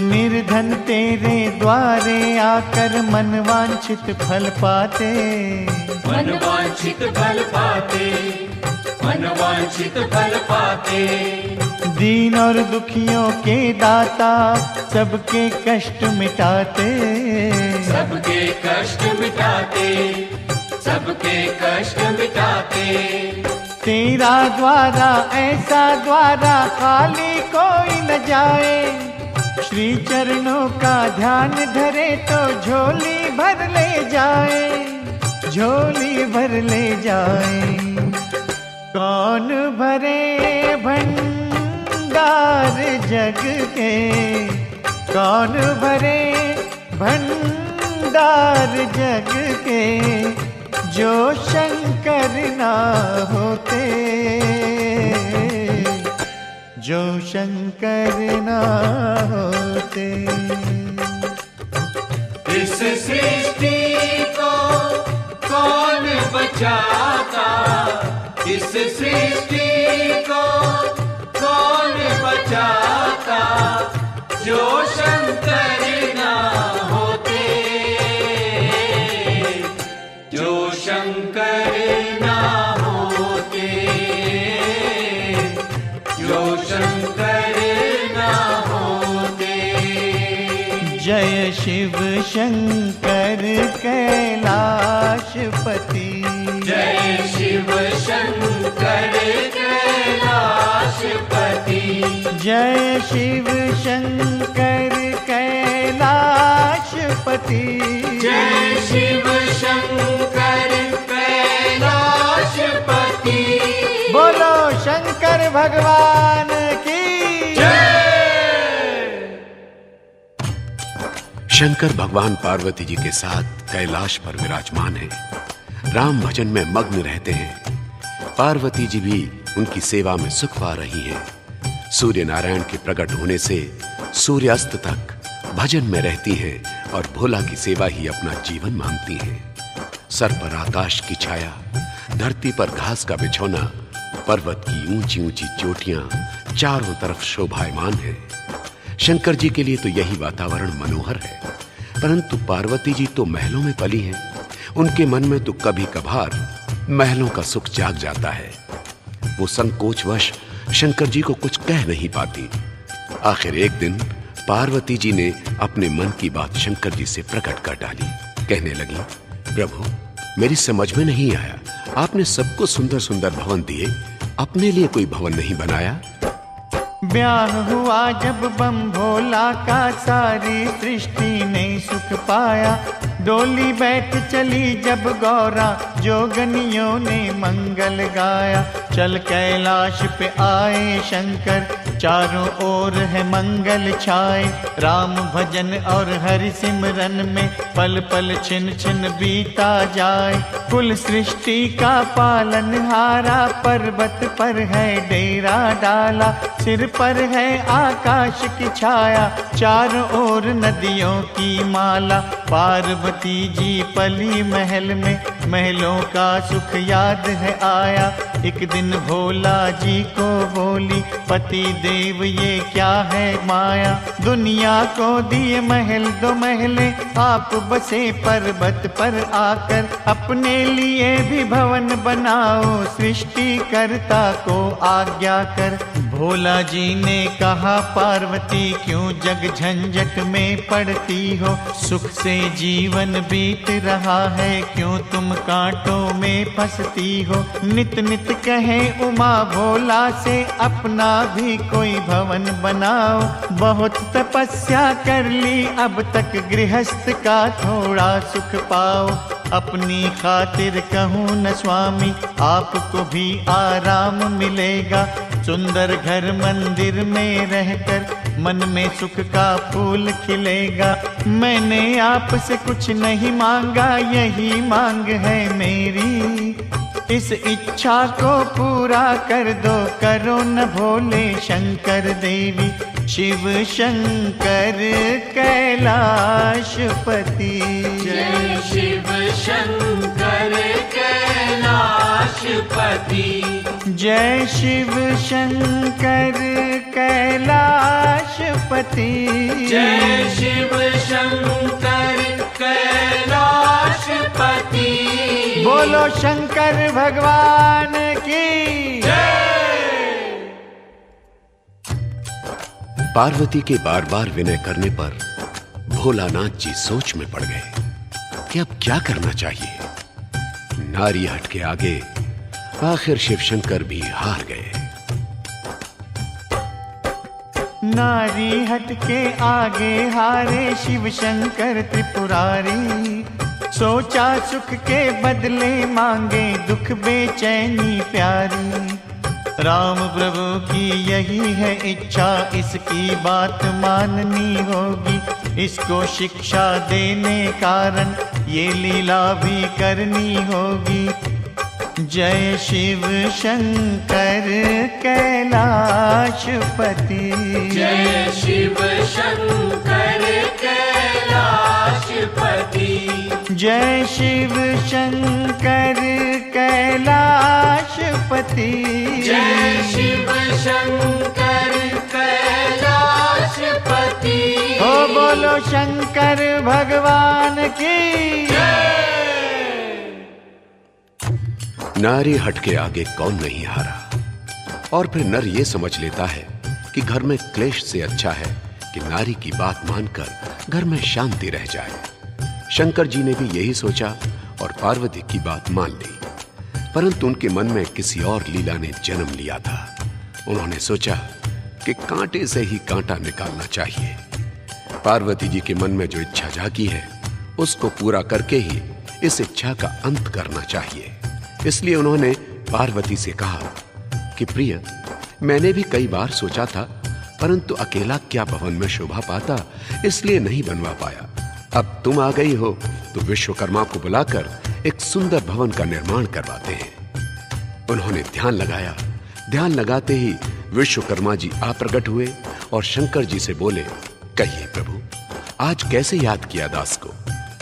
निर्धन तेरे द्वारे आकर मनवांछित फल पाते, मनवांछित फल पाते, मनवांछित फल पाते। दीन और दुखियों के दाता सबके कष्ट मिटाते, सबके कष्ट मिटाते, सबके कष्ट मिटाते। तेरा द्वारा ऐसा द्वारा खाली कोई न जाए, श्री चरणों का ध्यान धरे तो झोली भर ले जाए, झोली भर ले जाए। कौन भरे भंडार जग के, कौन भरे भंडार जग के, जो शंकर ना होते, जो शंकर ना होते। इस सृष्टि को कौन बचाता, इस सृष्टि को कौन बचाता, जो शंकर ना होते, जो शंकर ना होते, जो शंकर ना होते। जय शिव शंकर कैलाशपति, जय शिव शंकर कैलाशपति, जय शिव शंकर कैलाशपति, जय शिव शंकर कैलाशपति। बोलो शंकर भगवान की जय। शंकर भगवान पार्वती जी के साथ कैलाश पर विराजमान हैं, राम भजन में मग्न रहते हैं। पार्वती जी भी उनकी सेवा में सुख पा रही हैं। सूर्य नारायण के प्रकट होने से सूर्यास्त तक भजन में रहती हैं और भोला की सेवा ही अपना जीवन मानती हैं। सर पर आकाश की छाया, धरती पर घास का बिछौना, पर्वत की ऊंची ऊंची चोटियां चारों तरफ शोभायमान है। शंकर जी के लिए तो यही वातावरण मनोहर है। परंतु पार्वती जी तो महलों में पली हैं। उनके मन में तो कभी कभार महलों का सुख जाग जाता है। वो संकोचवश शंकर जी को कुछ कह नहीं पाती। आखिर एक दिन पार्वती जी ने अपने मन की बात शंकर जी से प्रकट कर डाली। कहने लगी, प्रभु, मेरी समझ में नहीं आया, आपने सबको सुंदर सुंदर भवन दिए, अपने लिए कोई भवन नहीं बनाया। ब्याह हुआ जब बम भोला का, सारी सृष्टि ने सुख पाया। डोली बैठ चली जब गौरा, जोगनियों ने मंगल गाया। चल कैलाश पे आए शंकर, चारों ओर है मंगल छाए। राम भजन और हरि सिमरन में पल पल छिन छिन बीता जाए। कुल सृष्टि का पालनहारा, पर्वत पर है डेरा डाला। सिर पर है आकाश की छाया, चारों ओर नदियों की माला। पार्वती जी पली महल में, महलों का सुख याद है आया। एक दिन भोला जी को बोली, पति देव ये क्या है माया। दुनिया को दिए महल दो महले, आप बसे पर्वत पर आकर। अपने लिए भी भवन बनाओ, सृष्टि कर्ता को आज्ञा कर। भोला जी ने कहा, पार्वती क्यों जग झंझट में पड़ती हो। सुख से जीवन बीत रहा है, क्यों तुम कांटों में फंसती हो। नित नित कहे उमा भोला से, अपना भी कोई भवन बनाओ। बहुत तपस्या कर ली अब तक, गृहस्थ का थोड़ा सुख पाओ। अपनी खातिर कहूँ न स्वामी, आपको भी आराम मिलेगा। सुंदर घर मंदिर में रहकर, मन में सुख का फूल खिलेगा। मैंने आपसे कुछ नहीं मांगा, यही मांग है मेरी। इस इच्छा को पूरा कर दो, करो न भोले शंकर देवी। शिव शंकर कैलाशपति, जय शिव शंकर कैलाशपति। जय शिव शंकर कैलाशपति। जय शिव शंकर कैलाशपति। बोलो शंकर भगवान की जय। पार्वती के बार बार विनय करने पर भोलानाथ जी सोच में पड़ गए कि अब क्या करना चाहिए। नारी हट के आगे आखिर शिवशंकर भी हार गए। नारी हट के आगे हारे शिव शंकर त्रिपुरारी। सोचा सुख के बदले मांगे दुख बेचैनी प्यारी। राम प्रभु की यही है इच्छा, इसकी बात माननी होगी। इसको शिक्षा देने कारण ये लीला भी करनी होगी। जय शिव शंकर कैलाशपति। जय शिव शंकर कैलाशपति। जय शिव शंकर कैलाशपति। जय शिव शंकर कैलाशपति। हो बोलो शंकर भगवान की जय। नारी हट के आगे कौन नहीं हारा। और फिर नर ये समझ लेता है कि घर में क्लेश से अच्छा है कि नारी की बात मानकर घर में शांति रह जाए। शंकर जी ने भी यही सोचा और पार्वती की बात मान ली। परंतु उनके मन में किसी और लीला ने जन्म लिया था। उन्होंने सोचा कि कांटे से ही कांटा निकालना चाहिए। पार्वती जी के मन में जो इच्छा जागी है उसको पूरा करके ही इस इच्छा का अंत करना चाहिए। इसलिए उन्होंने पार्वती से कहा कि प्रिय, मैंने भी कई बार सोचा था, परंतु अकेला क्या भवन में शोभा पाता, इसलिए नहीं बनवा पाया। अब तुम आ गई हो तो विश्वकर्मा को बुलाकर एक सुंदर भवन का निर्माण करवाते हैं। उन्होंने ध्यान लगाया। ध्यान लगाते ही विश्वकर्मा जी आ प्रकट हुए और शंकर जी से बोले, कहिए प्रभु, आज कैसे याद किया दास को।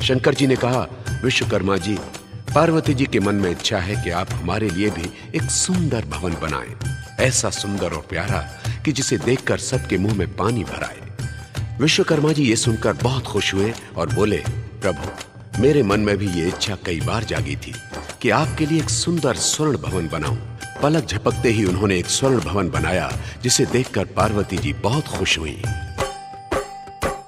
शंकर जी ने कहा, विश्वकर्मा जी, पार्वती जी के मन में इच्छा है कि आप हमारे लिए भी एक सुंदर भवन बनाएं, ऐसा सुंदर और प्यारा कि जिसे देखकर सबके मुंह में पानी भर आए। विश्वकर्मा जी ये सुनकर बहुत खुश हुए और बोले, प्रभु, मेरे मन में भी ये इच्छा कई बार जागी थी कि आपके लिए एक सुंदर स्वर्ण भवन बनाऊं। पलक झपकते ही उन्होंने एक स्वर्ण भवन बनाया, जिसे देखकर पार्वती जी बहुत खुश हुई।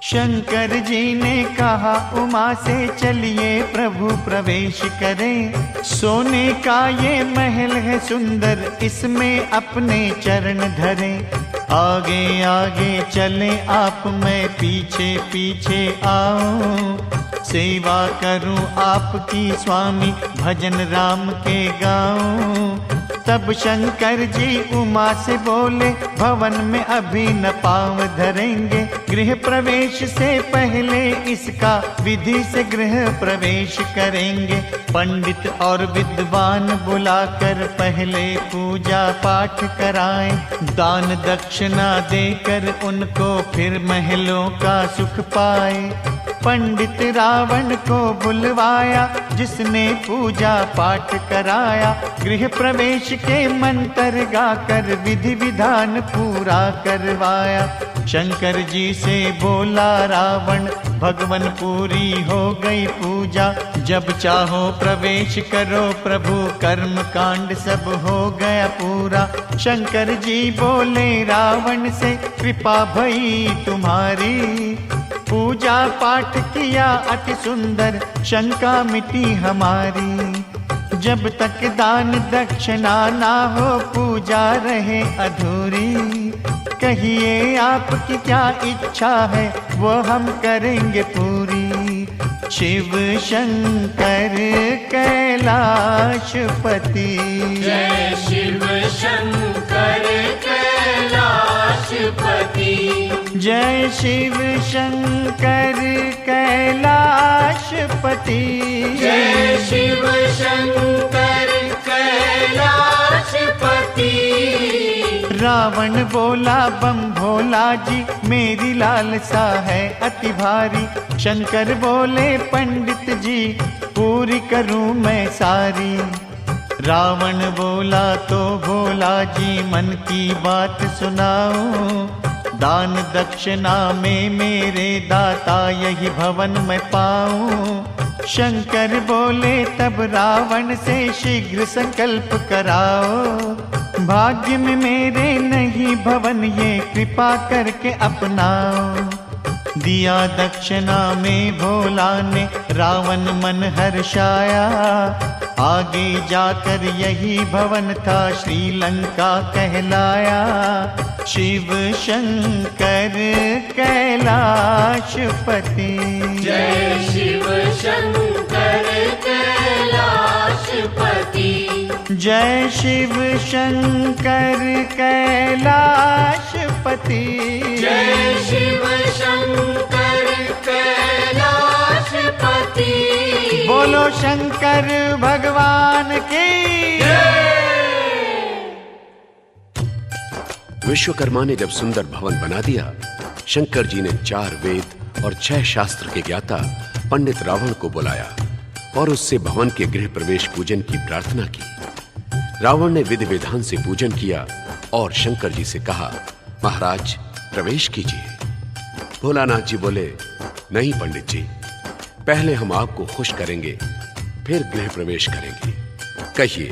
शंकर जी ने कहा उमा से, चलिए प्रभु प्रवेश करें। सोने का ये महल है सुंदर, इसमें अपने चरण धरें। आगे आगे चले आप, मैं पीछे पीछे आऊं। सेवा करूं आपकी स्वामी, भजन राम के गाऊं। तब शंकर जी उमा से बोले, भवन में अभी न पांव धरेंगे। गृह प्रवेश से पहले इसका विधि से गृह प्रवेश करेंगे। पंडित और विद्वान बुलाकर पहले पूजा पाठ कराएं। दान दक्षिणा देकर उनको फिर महलों का सुख पाए। पंडित रावण को बुलवाया, जिसने पूजा पाठ कराया। गृह प्रवेश के मंत्र गाकर विधि विधान पूरा करवाया। शंकर जी से बोला रावण, भगवन पूरी हो गई पूजा। जब चाहो प्रवेश करो प्रभु, कर्म कांड सब हो गया पूरा। शंकर जी बोले रावण से, कृपा भई तुम्हारी। पूजा पाठ किया अति सुंदर, शंका मिटी हमारी। जब तक दान दक्षिणा ना हो, पूजा रहे अधूरी। कहिए आपकी क्या इच्छा है, वो हम करेंगे पूरी। शिव शंकर कैलाशपति, जय शिव शंकर कैलाशपति। जय शिव शंकर कैलाशपति। जय शिव शंकर कैलाशपति। रावण बोला बम भोला जी, मेरी लालसा है अति भारी। शंकर बोले पंडित जी, पूरी करूं मैं सारी। रावण बोला तो भोला जी, मन की बात सुनाऊं। दान दक्षिणा में मेरे दाता, यही भवन में पाऊं। शंकर बोले तब रावण से, शीघ्र संकल्प कराओ। भाग्य में मेरे नहीं भवन, ये कृपा करके अपनाओ। दिया दक्षिणा में भोला ने, रावण मन हर्षाया। आगे जाकर यही भवन था, श्रीलंका कहलाया। शिव शंकर कैलाशपति। जय शिव शंकर कैलाशपति। जय शिव शंकर कैलाशपति। जय शिव शंकर कैलाशपति। बोलो शंकर भगवान की। विश्वकर्मा ने जब सुंदर भवन बना दिया, शंकर जी ने 4 वेद और 6 शास्त्र के ज्ञाता पंडित रावण को बुलाया और उससे भवन के गृह प्रवेश पूजन की प्रार्थना की। रावण ने विधि विधान से पूजन किया और शंकर जी से कहा, महाराज प्रवेश कीजिए। भोलानाथ जी बोले, नहीं पंडित जी, पहले हम आपको खुश करेंगे, फिर गृह प्रवेश करेंगे। कहिए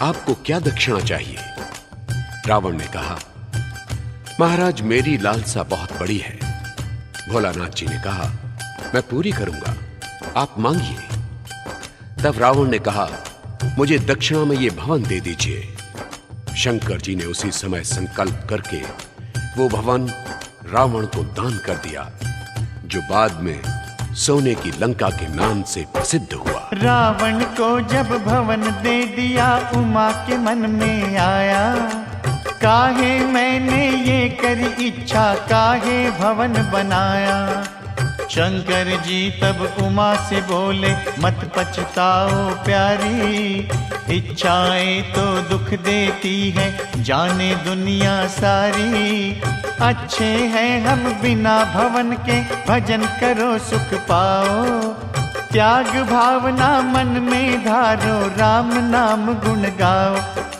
आपको क्या दक्षिणा चाहिए? रावण ने कहा, महाराज मेरी लालसा बहुत बड़ी है। भोलानाथ जी ने कहा, मैं पूरी करूंगा, आप मांगिए। तब रावण ने कहा, मुझे दक्षिणा में ये भवन दे दीजिए। शंकर जी ने उसी समय संकल्प करके वो भवन रावण को दान कर दिया, जो बाद में सोने की लंका के नाम से प्रसिद्ध हुआ। रावण को जब भवन दे दिया, उमा के मन में आया, काहे मैंने ये करी इच्छा, काहे भवन बनाया। शंकर जी तब उमा से बोले, मत पछताओ प्यारी, इच्छाएं तो दुख देती है, जाने दुनिया सारी। अच्छे हैं हम बिना भवन के, भजन करो सुख पाओ। त्याग भावना मन में धारो, राम नाम गुण गाओ।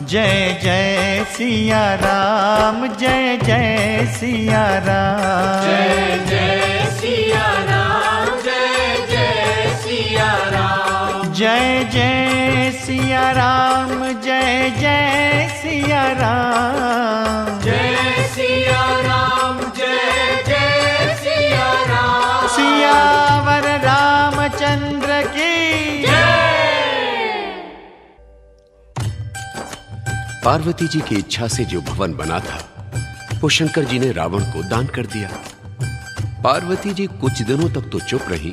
जय जय सिया राम, जय जय सिया राम। जय जय सिया राम, जय जय सिया राम। जय जय सिया राम, जय जय सिया राम। जय सिया राम, जय जय सिया राम। सियावर रामचंद्र की पार्वती जी की इच्छा से जो भवन बना था वो शंकर जी ने रावण को दान कर दिया। पार्वती जी कुछ दिनों तक तो चुप रही,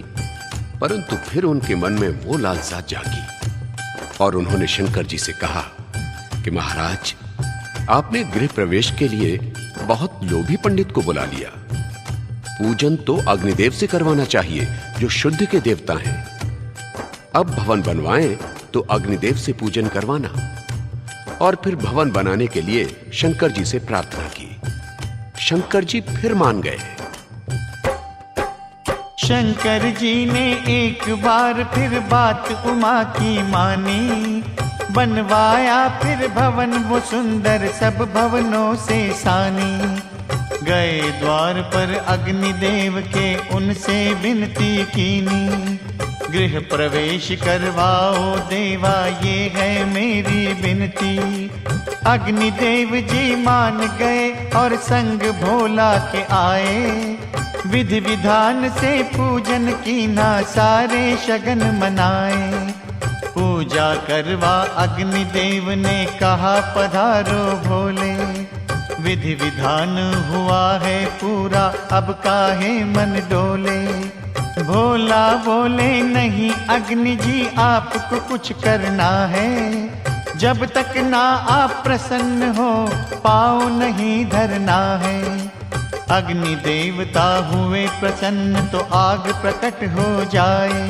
परंतु फिर उनके मन में वो लालसा जागी और उन्होंने शंकर जी से कहा कि महाराज, आपने गृह प्रवेश के लिए बहुत लोभी पंडित को बुला लिया। पूजन तो अग्निदेव से करवाना चाहिए जो शुद्ध के देवता हैं। अब भवन बनवाएं तो अग्निदेव से पूजन करवाना। और फिर भवन बनाने के लिए शंकर जी से प्रार्थना की। शंकर जी फिर मान गए। शंकर जी ने एक बार फिर बात उमा की मानी, बनवाया फिर भवन वो सुंदर सब भवनों से सानी। गए द्वार पर अग्निदेव के उनसे विनती कीनी, गृह प्रवेश करवाओ देवा ये है मेरी विनती। अग्निदेव जी मान गए और संग भोला के आए, विधि विधान से पूजन की ना सारे शगन मनाए। पूजा करवा अग्निदेव ने कहा पधारो भोले, विधि विधान हुआ है पूरा अब काहे मन डोले। भोला बोले नहीं अग्नि जी आपको कुछ करना है, जब तक ना आप प्रसन्न हो पाँव नहीं धरना है। अग्नि देवता हुए प्रसन्न तो आग प्रकट हो जाए,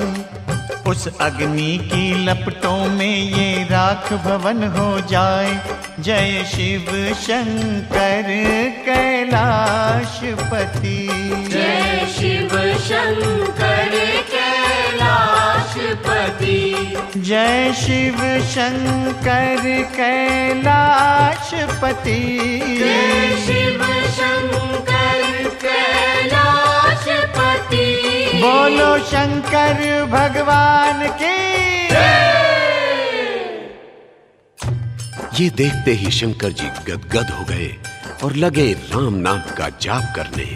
उस अग्नि की लपटों में ये राख भवन हो जाए। जय शिव शंकर कैलाशपति, जय शिव शंकर कैलाशपति। जय शिव शंकर कैलाशपति। जय शिव शंकर कैलाशपति। बोलो शंकर भगवान की। ये देखते ही शंकर जी गदगद हो गए और लगे राम नाम का जाप करने।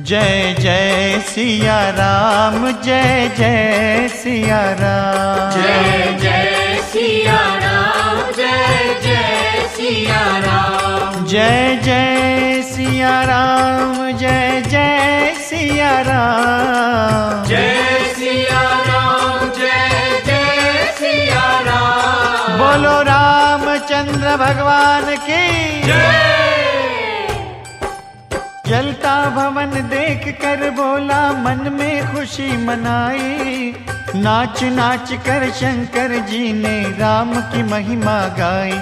जय जय सिया राम, जय जय सिया राम। जय जय सिया राम, जय जय सिया राम। जय जय सिया राम, जय जय सिया राम। जय सिया राम, जय जय सिया राम। बोलो रामचंद्र भगवान की। जलता भवन देख कर बोला मन में खुशी मनाई, नाच नाच कर शंकर जी ने राम की महिमा गाई।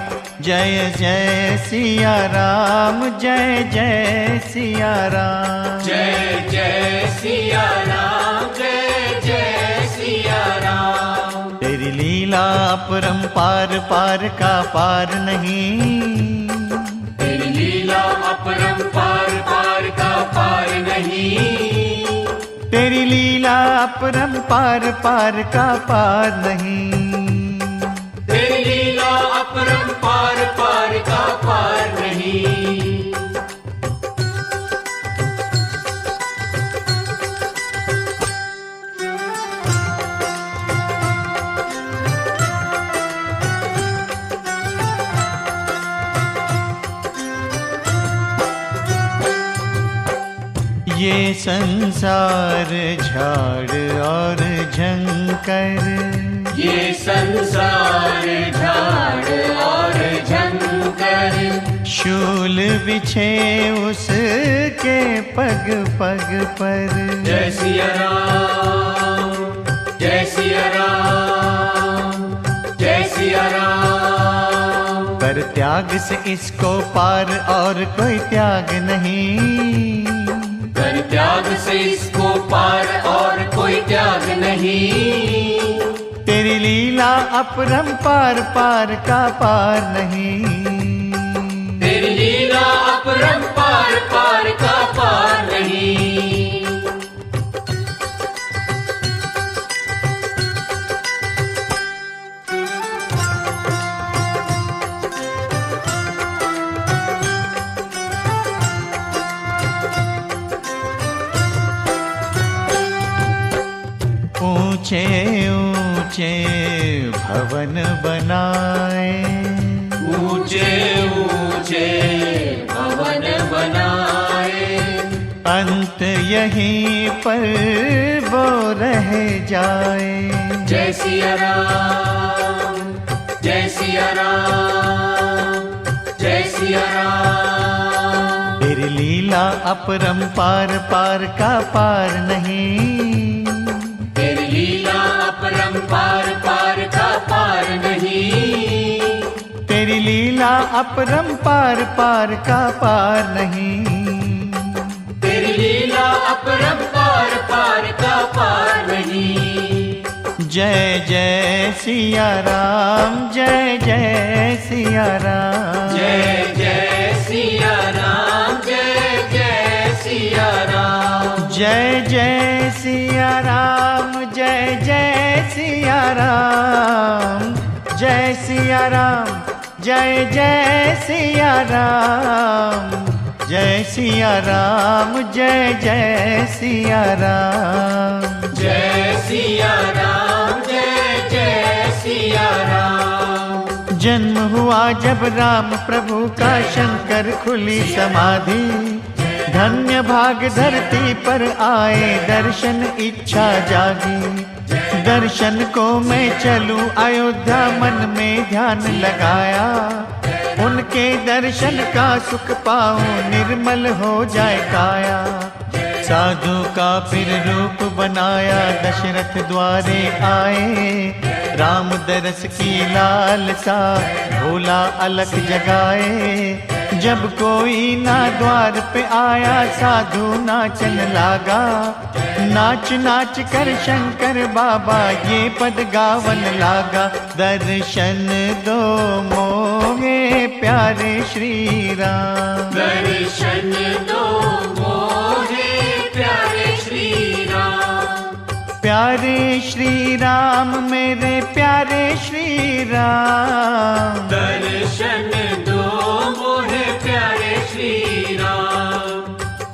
जय जय सिया राम, जय जय सिया राम। जय जय सिया राम, जय जय सिया राम। तेरी लीला अपरंपार पार का पार नहीं, तेरी लीला अपरंपार पार का पार नहीं। तेरी लीला अपरंपार पार का पार नहीं। तेरी लीला अपरंपार पार का पार नहीं। ये संसार झाड़ और झंकर, ये संसार झाड़ और झंकर। शूल बिछे उसके पग पग पर। जय सिया राम, जय सिया राम, जय सिया राम। पर त्याग से इसको पार और कोई त्याग नहीं, कर त्याग से इसको पार और कोई त्याग नहीं। तेरी लीला अपरंपार, पार का पार नहीं। तेरी लीला अपरंपार, पार का पार नहीं। ऊंचे ऊंचे भवन बनाए, ऊंचे ऊंचे भवन बनाए, अंत यहीं पर वो रह जाए। जय सिया राम, जय सिया राम, जय सिया राम। तेरी लीला अपरंपार, पार का पार नहीं। तेरी लीला अपरंपार, पार का पार नहीं। तेरी लीला अपरंपार, पार का पार नहीं। तेरी लीला अपरंपार, पार का पार नहीं। जय जय सिया राम, जय जय सिया राम, जय जय सिया राम, जय जय सिया राम। जय जय सिया राम, जय जय सिया राम, जय सिया राम, जय जय सिया राम, जय सिया राम, जय जय सिया राम। जय सिया राम, जय जय सिया राम। जन्म हुआ जब राम प्रभु का, शंकर खुली समाधि। धन्य भाग धरती पर आए, दर्शन इच्छा जागी। दर्शन को मैं चलूं अयोध्या, मन में ध्यान लगाया। उनके दर्शन का सुख पाऊं, निर्मल हो जाए काया। साधु का फिर रूप बनाया, दशरथ द्वारे आए। राम दरस की लालसा, भोला अलख जगाए। जब कोई ना द्वार पे आया, साधु नाचन लागा। नाच नाच कर शंकर बाबा ये पद गावन लागा। दर्शन दो मोहे प्यारे श्री राम, दर्शन दो मोहे प्यारे श्री राम। प्यारे श्री राम, मेरे प्यारे श्री राम। दर्शन दो मोहे प्यारे श्री राम।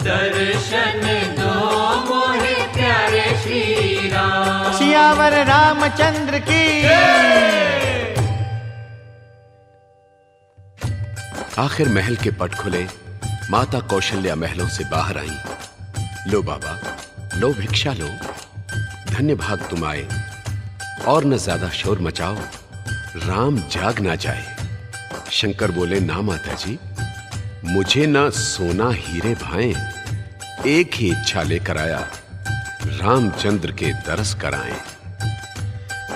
दर्शन दो मोहे प्यारे श्री राम। सियावर रामचंद्र की। आखिर महल के पट खुले, माता कौशल्या महलों से बाहर आई। लो बाबा, लो भिक्षा लो, धन्य भाग तुम आए। और न ज्यादा शोर मचाओ, राम जाग ना जाए। शंकर बोले, ना माता जी, मुझे ना सोना हीरे भाएं, एक ही इच्छा लेकर आया, रामचंद्र के दरस कराएं।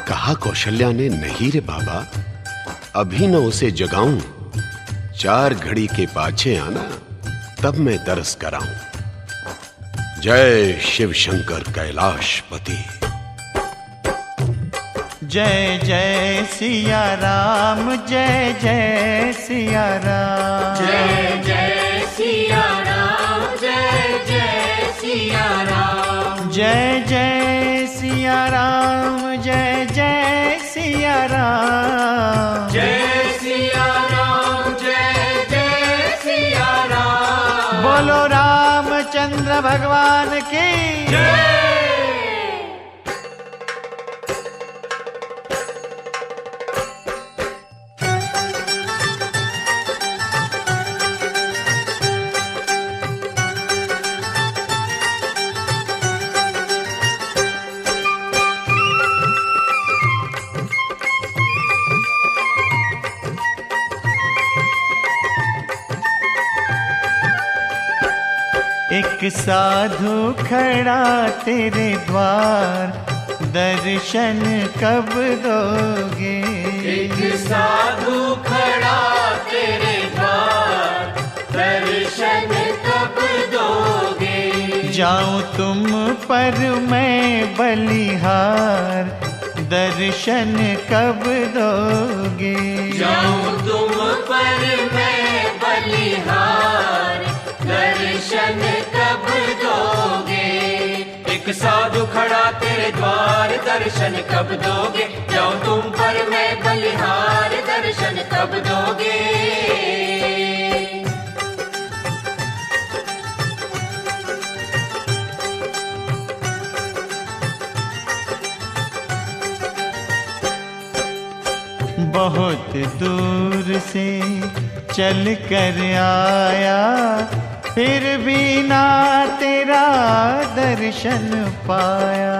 कहा कौशल्या ने, नहीं रे बाबा, अभी न उसे जगाऊं, 4 घड़ी के पाछे आना, तब मैं दरस कराऊं। जय शिव शंकर कैलाशपति। जय जय सिया राम, जय जय सिया राम। जय जय सिया राम, जय जय सिया राम। जय जय सिया राम, जय जय सिया राम। जय सिया राम, जय जय सिया राम। बोलो रामचंद्र भगवान की जय। एक साधु खड़ा तेरे द्वार, दर्शन कब दोगे? एक साधु खड़ा तेरे द्वार, दर्शन कब दोगे? जाऊं तुम पर मैं बलिहार, दर्शन कब दोगे? जाऊं तुम पर मैं बलिहार, दर्शन कब दोगे? एक साधु खड़ा तेरे द्वार, दर्शन कब दोगे? जाऊं तुम पर मैं बलिहार, दर्शन कब दोगे? बहुत दूर से चल कर आया, फिर भी ना तेरा दर्शन पाया।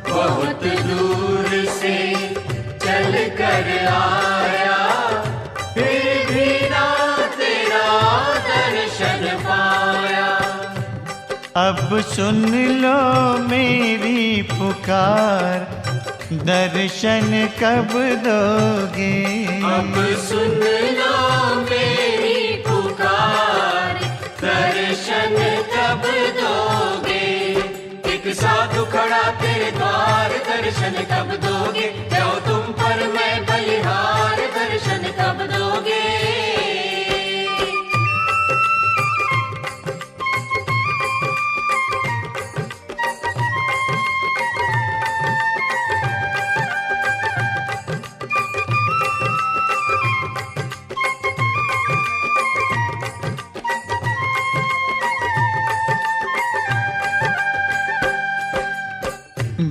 बहुत दूर से चल कर आया, फिर भी ना तेरा दर्शन पाया। अब सुन लो मेरी पुकार, दर्शन कब दोगे? अब सुन लो मेरी पुकार, दर्शन कब दोगे? एक साधु खड़ा तेरे द्वार, दर्शन कब दोगे? जाओ तुम पर मैं बलिहार, दर्शन कब दोगे?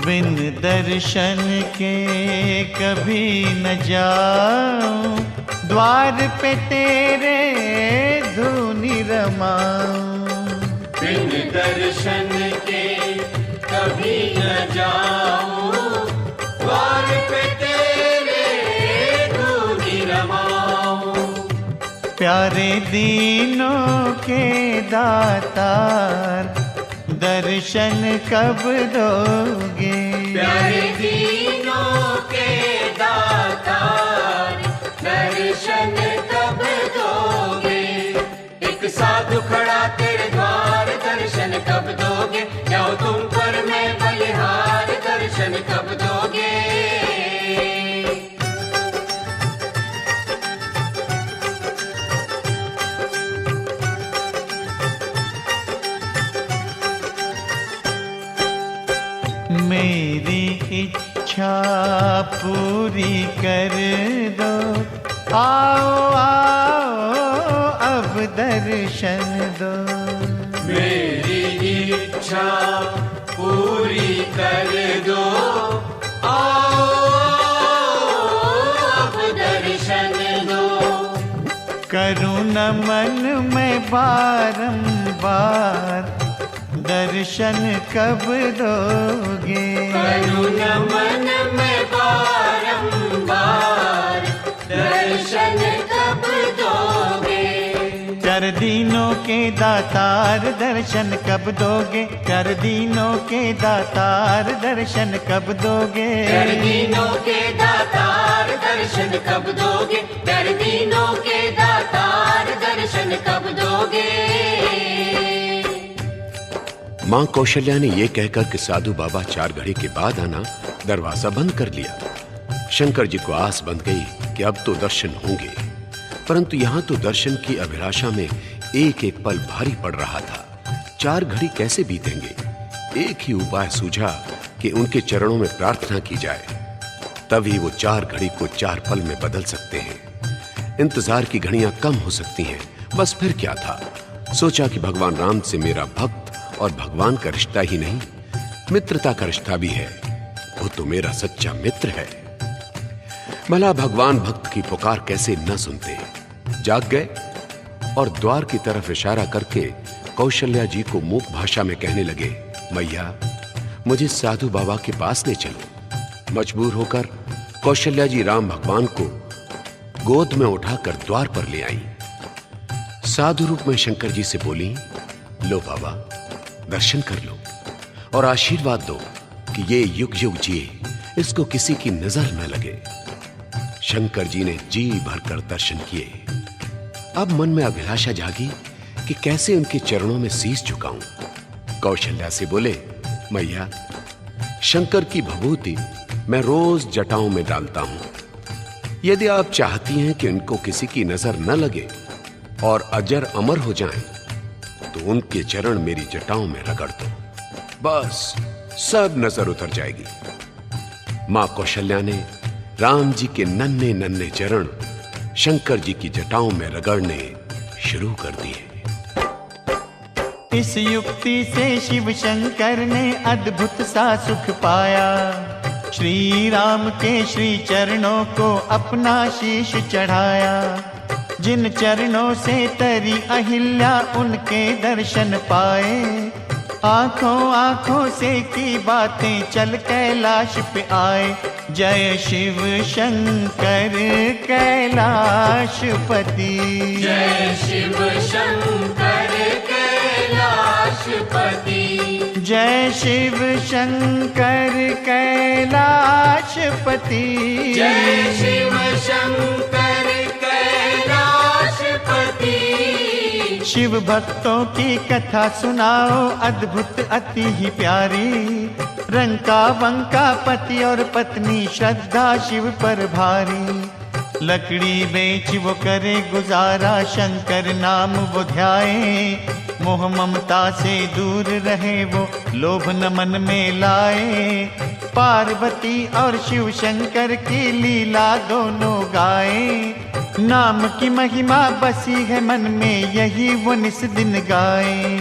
बिन दर्शन के कभी न जाऊं, द्वार पे तेरे धूनी रमाऊं। बिन दर्शन के कभी न जाऊं, द्वार पे तेरे धूनी रमाऊं। प्यारे दीनों के दातार, दर्शन कब दोगे? प्यारे दीनों के दातार, दर्शन कब दोगे? एक साधु खड़ा तेरे द्वार, दर्शन कब दोगे? जाओ तुम पर मैं बलिहार, दर्शन कब दोगे? मेरी इच्छा पूरी कर दो, आओ आओ अब दर्शन दो। मेरी इच्छा पूरी कर दो, आओ अब दर्शन दो। करूं नमन मैं बारंबार, दर्शन कब दोगे? करूं नमन मैं बारंबार, दर्शन कब दोगे? चार दीनों के दातार, दर्शन कब दोगे? चार दीनों के दातार, दर्शन कब दोगे? चार दीनों के दातार, दर्शन कब दोगे? चार दीनों के दातार, दर्शन कब दोगे? मां कौशल्या ने यह कहकर कि साधु बाबा 4 घड़ी के बाद आना, दरवाजा बंद कर लिया। शंकर जी को आस बंध गई कि अब तो दर्शन होंगे, परंतु यहां तो दर्शन की अभिलाषा में एक एक पल भारी पड़ रहा था। 4 घड़ी कैसे बीतेंगे? एक ही उपाय सूझा कि उनके चरणों में प्रार्थना की जाए, तभी वो 4 घड़ी को 4 पल में बदल सकते हैं। इंतजार की घड़ियां कम हो सकती हैं, बस फिर क्या था। सोचा कि भगवान राम से मेरा भक्त और भगवान का रिश्ता ही नहीं, मित्रता का रिश्ता भी है। वो तो मेरा सच्चा मित्र है। भला भगवान भक्त की पुकार कैसे न सुनते। जाग गए और द्वार की तरफ इशारा करके कौशल्या जी को मूक भाषा में कहने लगे, मैया मुझे साधु बाबा के पास ले चलो। मजबूर होकर कौशल्या जी राम भगवान को गोद में उठाकर द्वार पर ले आई। साधु रूप में शंकर जी से बोली, लो बाबा दर्शन कर लो और आशीर्वाद दो कि ये युग युग जिए, इसको किसी की नजर न लगे। शंकर जी ने जी भरकर दर्शन किए। अब मन में अभिलाषा जागी कि कैसे उनके चरणों में शीश झुकाऊं। कौशल्या से बोले, मैया, शंकर की भभूति मैं रोज जटाओं में डालता हूं। यदि आप चाहती हैं कि इनको किसी की नजर न लगे और अजर अमर हो जाएं, तो उनके चरण मेरी जटाओं में रगड़ दो, बस सब नजर उतर जाएगी। मां कौशल्या ने राम जी के नन्हे नन्हे चरण शंकर जी की जटाओं में रगड़ने शुरू कर दिए। इस युक्ति से शिव शंकर ने अद्भुत सा सुख पाया। श्री राम के श्री चरणों को अपना शीश चढ़ाया। जिन चरणों से तरी अहिल्या उनके दर्शन पाए। आंखों आंखों से की बातें चल कैलाश पे आए। जय शिव शंकर कैलाशपति, जय शिव शंकर कैलाशपति, जय शिव शंकर कैलाशपति, जय शिव शंकर कैलाशपति। शिव भक्तों की कथा सुनाओ अद्भुत अति ही प्यारी। रंका बंका पति और पत्नी श्रद्धा शिव पर भारी। लकड़ी बेच वो करे गुजारा, शंकर नाम वो ध्याए। मोह ममता से दूर रहे वो, लोभ न मन में लाए। पार्वती और शिव शंकर की लीला दोनों गाए। नाम की महिमा बसी है मन में, यही वो निस दिन गाए।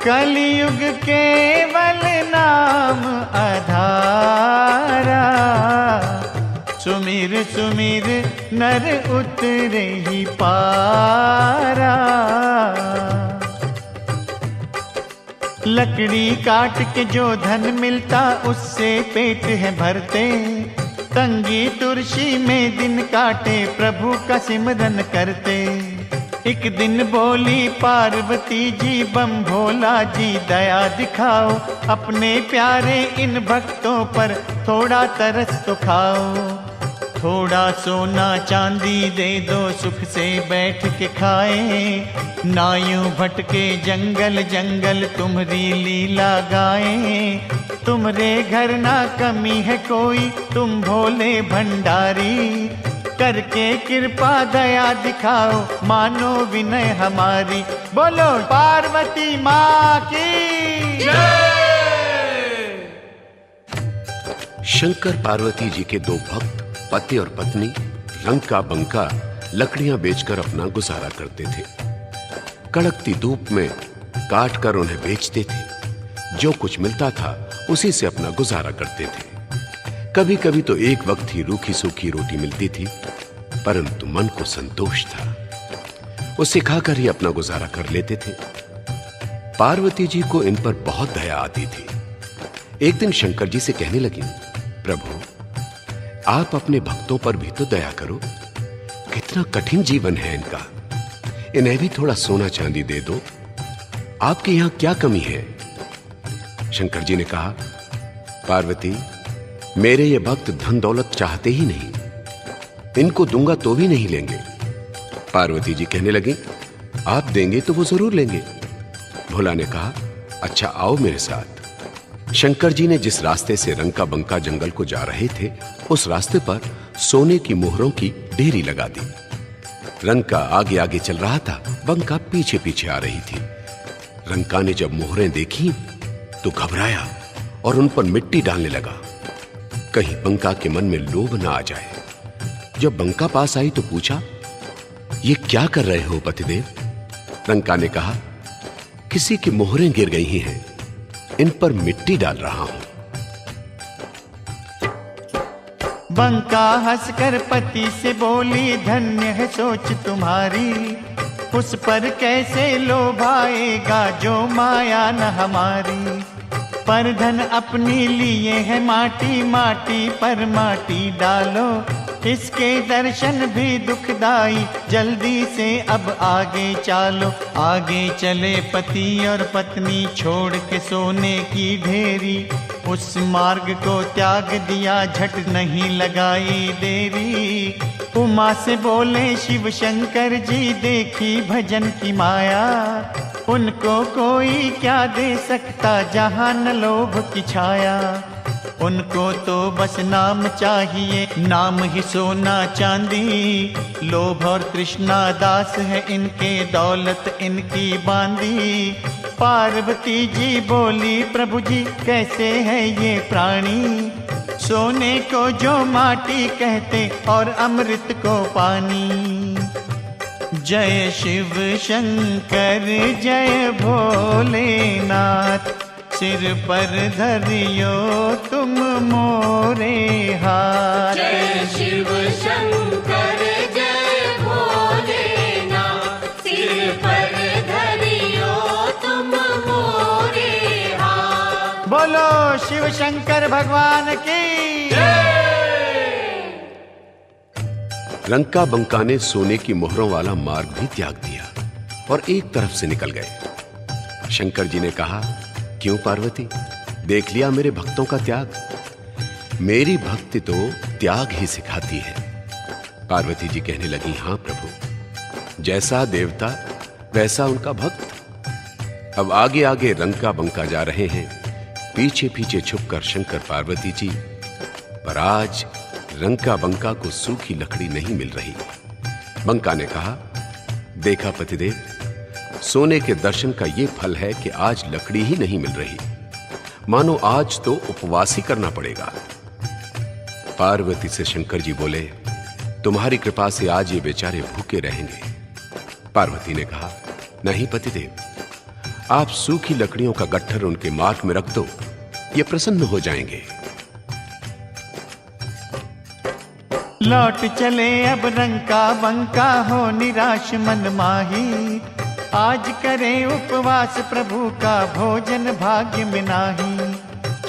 कलयुग केवल नाम आधारा। सुमिर सुमिर नर उतरे ही पारा। लकड़ी काट के जो धन मिलता उससे पेट है भरते। तंगी तुरसी में दिन काटे प्रभु का सिमरन करते। एक दिन बोली पार्वती जी, बम भोला जी दया दिखाओ। अपने प्यारे इन भक्तों पर थोड़ा तरस तो खाओ। थोड़ा सोना चांदी दे दो, सुख से बैठ के खाए। ना यूं भटके जंगल जंगल तुम्हारी लीला गाए। तुम्हारे घर ना कमी है कोई, तुम भोले भंडारी। करके कृपा दया दिखाओ, मानो विनय हमारी। बोलो पार्वती माँ की जय। शंकर पार्वती जी के दो भक्त पति और पत्नी रंका बंका लकड़ियां बेचकर अपना गुजारा करते थे। कड़कती धूप में काट कर उन्हें बेचते थे। जो कुछ मिलता था उसी से अपना गुजारा करते थे। कभी कभी तो एक वक्त ही रूखी सूखी रोटी मिलती थी, परंतु मन को संतोष था। उसे खाकर ही अपना गुजारा कर लेते थे। पार्वती जी को इन पर बहुत दया आती थी। एक दिन शंकर जी से कहने लगी, प्रभु आप अपने भक्तों पर भी तो दया करो। कितना कठिन जीवन है इनका, इन्हें भी थोड़ा सोना चांदी दे दो। आपके यहां क्या कमी है? शंकर जी ने कहा, पार्वती मेरे ये भक्त धन दौलत चाहते ही नहीं, इनको दूंगा तो भी नहीं लेंगे। पार्वती जी कहने लगी, आप देंगे तो वो जरूर लेंगे। भोला ने कहा, अच्छा आओ मेरे साथ। शंकर जी ने जिस रास्ते से रंका बंका जंगल को जा रहे थे, उस रास्ते पर सोने की मोहरों की ढेरी लगा दी। रंका आगे आगे चल रहा था, बंका पीछे पीछे आ रही थी। रंका ने जब मोहरें देखी तो घबराया और उन पर मिट्टी डालने लगा, कहीं बंका के मन में लोभ न आ जाए। जब बंका पास आई तो पूछा, ये क्या कर रहे हो पतिदेव? रंका ने कहा, किसी की मोहरें गिर गई हैं, इन पर मिट्टी डाल रहा हूं। बंका हंसकर पति से बोली, धन्य है सोच तुम्हारी। उस पर कैसे लोभ आएगा जो माया न हमारी। पर धन अपनी लिए है माटी, माटी पर माटी डालो। इसके दर्शन भी दुखदाई, जल्दी से अब आगे चालो। आगे चले पति और पत्नी छोड़ के सोने की ढेरी। उस मार्ग को त्याग दिया, झट नहीं लगाई देरी। उमा से बोले शिव शंकर जी, देखी भजन की माया। उनको कोई क्या दे सकता जहाँ न लोभ की छाया। उनको तो बस नाम चाहिए, नाम ही सोना चांदी। लोभ और तृष्णा दास है इनके, दौलत इनकी बांधी। पार्वती जी बोली प्रभु जी कैसे है ये प्राणी। सोने को जो माटी कहते और अमृत को पानी। जय शिव शंकर जय भोलेनाथ, सिर पर धरियो तुम मोरे हाथ। जय शिव शंकर जय भोलेनाथ, सिर पर धरियो तुम मोरे हाथ। बोलो शिव शंकर भगवान की। लंका बंका ने सोने की मोहरों वाला मार्ग भी त्याग दिया और एक तरफ से निकल गए। शंकर जी ने कहा, क्यों पार्वती, देख लिया मेरे भक्तों का त्याग? मेरी भक्ति तो त्याग ही सिखाती है। पार्वती जी कहने लगी, हां प्रभु, जैसा देवता वैसा उनका भक्त। अब आगे आगे लंका बंका जा रहे हैं, पीछे पीछे छुपकर शंकर पार्वती जी। पर आज लंका बंका को सूखी लकड़ी नहीं मिल रही। बंका ने कहा, देखा पतिदेव, सोने के दर्शन का यह फल है कि आज लकड़ी ही नहीं मिल रही, मानो आज तो उपवास ही करना पड़ेगा। पार्वती से शंकर जी बोले, तुम्हारी कृपा से आज ये बेचारे भूखे रहेंगे। पार्वती ने कहा, नहीं पतिदेव, आप सूखी लकड़ियों का गट्ठर उनके मार्ग में रख दो, ये प्रसन्न हो जाएंगे। लौट चले अब लंका बंका, हो निराश मन माही। आज करे उपवास प्रभु का, भोजन भाग्य में नाही।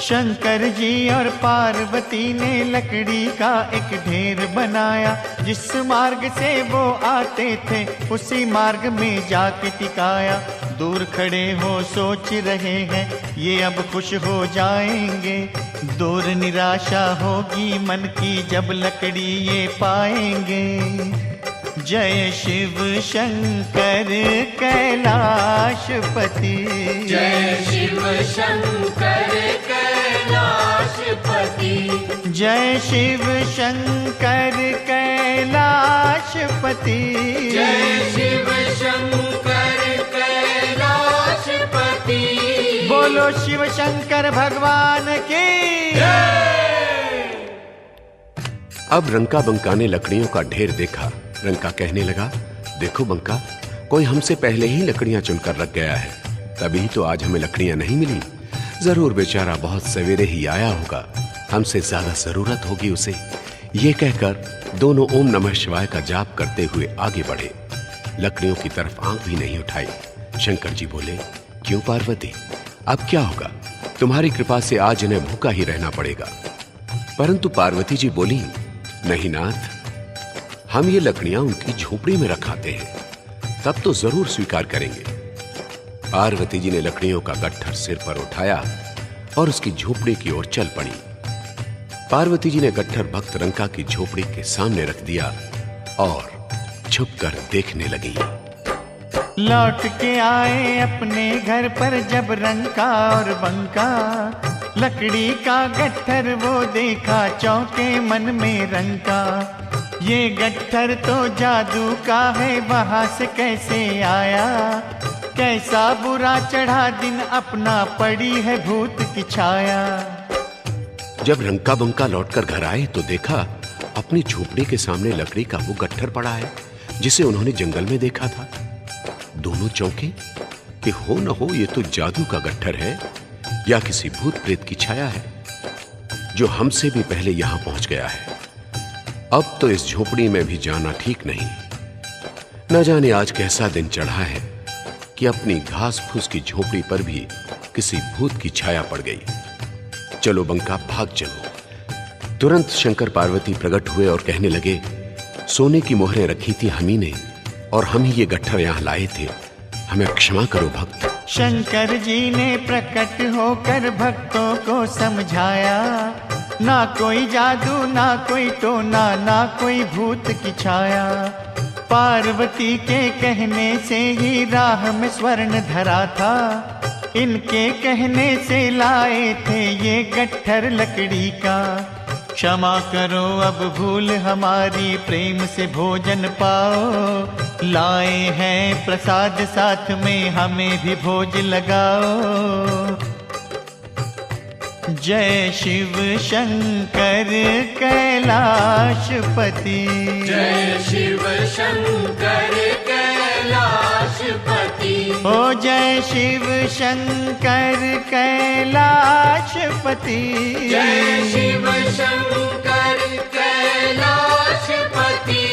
शंकर जी और पार्वती ने लकड़ी का एक ढेर बनाया। जिस मार्ग से वो आते थे उसी मार्ग में जाके टिकाया। दूर खड़े हो सोच रहे हैं ये अब खुश हो जाएंगे। दूर निराशा होगी मन की जब लकड़ी ये पाएंगे। जय शिव शंकर कैलाशपति, जय शिव शंकर कैलाशपति, जय शिव शंकर कैलाशपति, जय शिव शंकर कैलाशपति। बोलो शिव शंकर भगवान की। अब लंका बंका ने लकड़ियों का ढेर देखा। लंका कहने लगा, देखो बंका, कोई हमसे पहले ही लकड़ियां चुनकर रख गया है, तभी तो आज हमें लकड़ियां नहीं मिली। जरूर बेचारा बहुत सवेरे ही आया होगा, हमसे ज्यादा जरूरत होगी उसे। ये कहकर दोनों ओम नमः शिवाय का जाप करते हुए आगे बढ़े। लकड़ियों की तरफ आंख भी नहीं उठाई। शंकर जी बोले, क्यों पार्वती, अब क्या होगा? तुम्हारी कृपा से आज इन्हें भूखा ही रहना पड़ेगा। परंतु पार्वती जी बोली, नहीं नाथ, हम ये लकड़ियां उनकी झोपड़ी में रखाते हैं, तब तो जरूर स्वीकार करेंगे। पार्वती जी ने लकड़ियों का गट्ठर सिर पर उठाया और उसकी झोपड़ी की ओर चल पड़ी। पार्वती जी ने गट्ठर भक्त लंका की झोपड़ी के सामने रख दिया और छुपकर देखने लगी। लौट के आए अपने घर पर जब लंका और बंका, लकड़ी का गट्ठर वो देखा, चौंके मन में रंका। ये गट्ठर तो जादू का है, वहां से कैसे आया? कैसा बुरा चढ़ा दिन अपना, पड़ी है भूत की छाया। जब लंका बंका लौटकर घर आए तो देखा अपनी झोपड़ी के सामने लकड़ी का वो गट्ठर पड़ा है जिसे उन्होंने जंगल में देखा था। दोनों चौंके कि हो न हो ये तो जादू का गट्ठर है या किसी भूत प्रेत की छाया है जो हमसे भी पहले यहां पहुंच गया है। अब तो इस झोपड़ी में भी जाना ठीक नहीं। न जाने आज कैसा दिन चढ़ा है कि अपनी घास फूस की झोपड़ी पर भी किसी भूत की छाया पड़ गई। चलो बंका, भाग चलो। तुरंत शंकर पार्वती प्रकट हुए और कहने लगे, सोने की मोहरें रखी थी हम ही ने और हम ही ये गट्ठर यहां लाए थे, हमें क्षमा करो भक्त। शंकर जी ने प्रकट होकर भक्तों को समझाया, ना कोई जादू ना कोई टोना, ना कोई भूत की छाया। पार्वती के कहने से ही राह में स्वर्ण धरा था, इनके कहने से लाए थे ये गट्ठर लकड़ी का। क्षमा करो अब भूल हमारी, प्रेम से भोजन पाओ, लाए हैं प्रसाद साथ में, हमें भी भोज लगाओ। जय शिव शंकर कैलाशपति, जय शिव शंकर कैलाशपति, ओ जय शिव शंकर कैलाशपति, जय शिव शंकर कैलाशपति।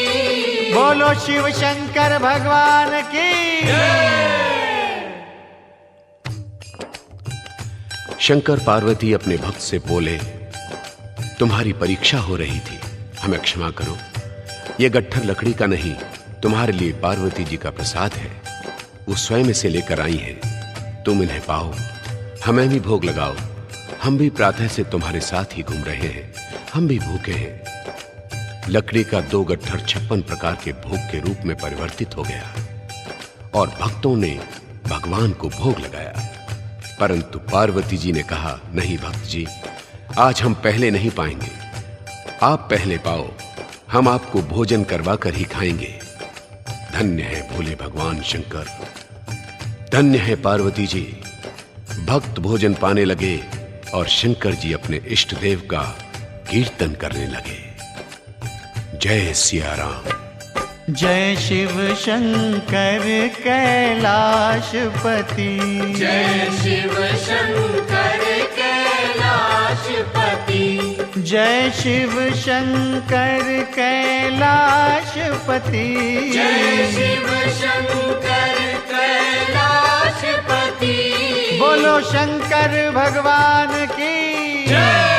बोलो शिव शंकर भगवान की। शंकर पार्वती अपने भक्त से बोले, तुम्हारी परीक्षा हो रही थी, हमें क्षमा करो। यह गट्ठर लकड़ी का नहीं, तुम्हारे लिए पार्वती जी का प्रसाद है, वो स्वयं इसे लेकर आई हैं। तुम इन्हें पाओ, हमें भी भोग लगाओ। हम भी प्रातः से तुम्हारे साथ ही घूम रहे हैं, हम भी भूखे हैं। लकड़ी का 2 गट्ठर 56 प्रकार के भोग के रूप में परिवर्तित हो गया और भक्तों ने भगवान को भोग लगाया। परंतु पार्वती जी ने कहा, नहीं भक्त जी, आज हम पहले नहीं पाएंगे, आप पहले पाओ, हम आपको भोजन करवा कर ही खाएंगे। धन्य है भोले भगवान शंकर, धन्य है पार्वती जी। भक्त भोजन पाने लगे और शंकर जी अपने इष्ट देव का कीर्तन करने लगे। जय सिया राम। जय शिव शंकर कैलाशपति, जय शिव शंकर कैलाशपति, जय शिव शंकर कैलाशपति, जय शिव शंकर कैलाशपति। बोलो शंकर भगवान की जय।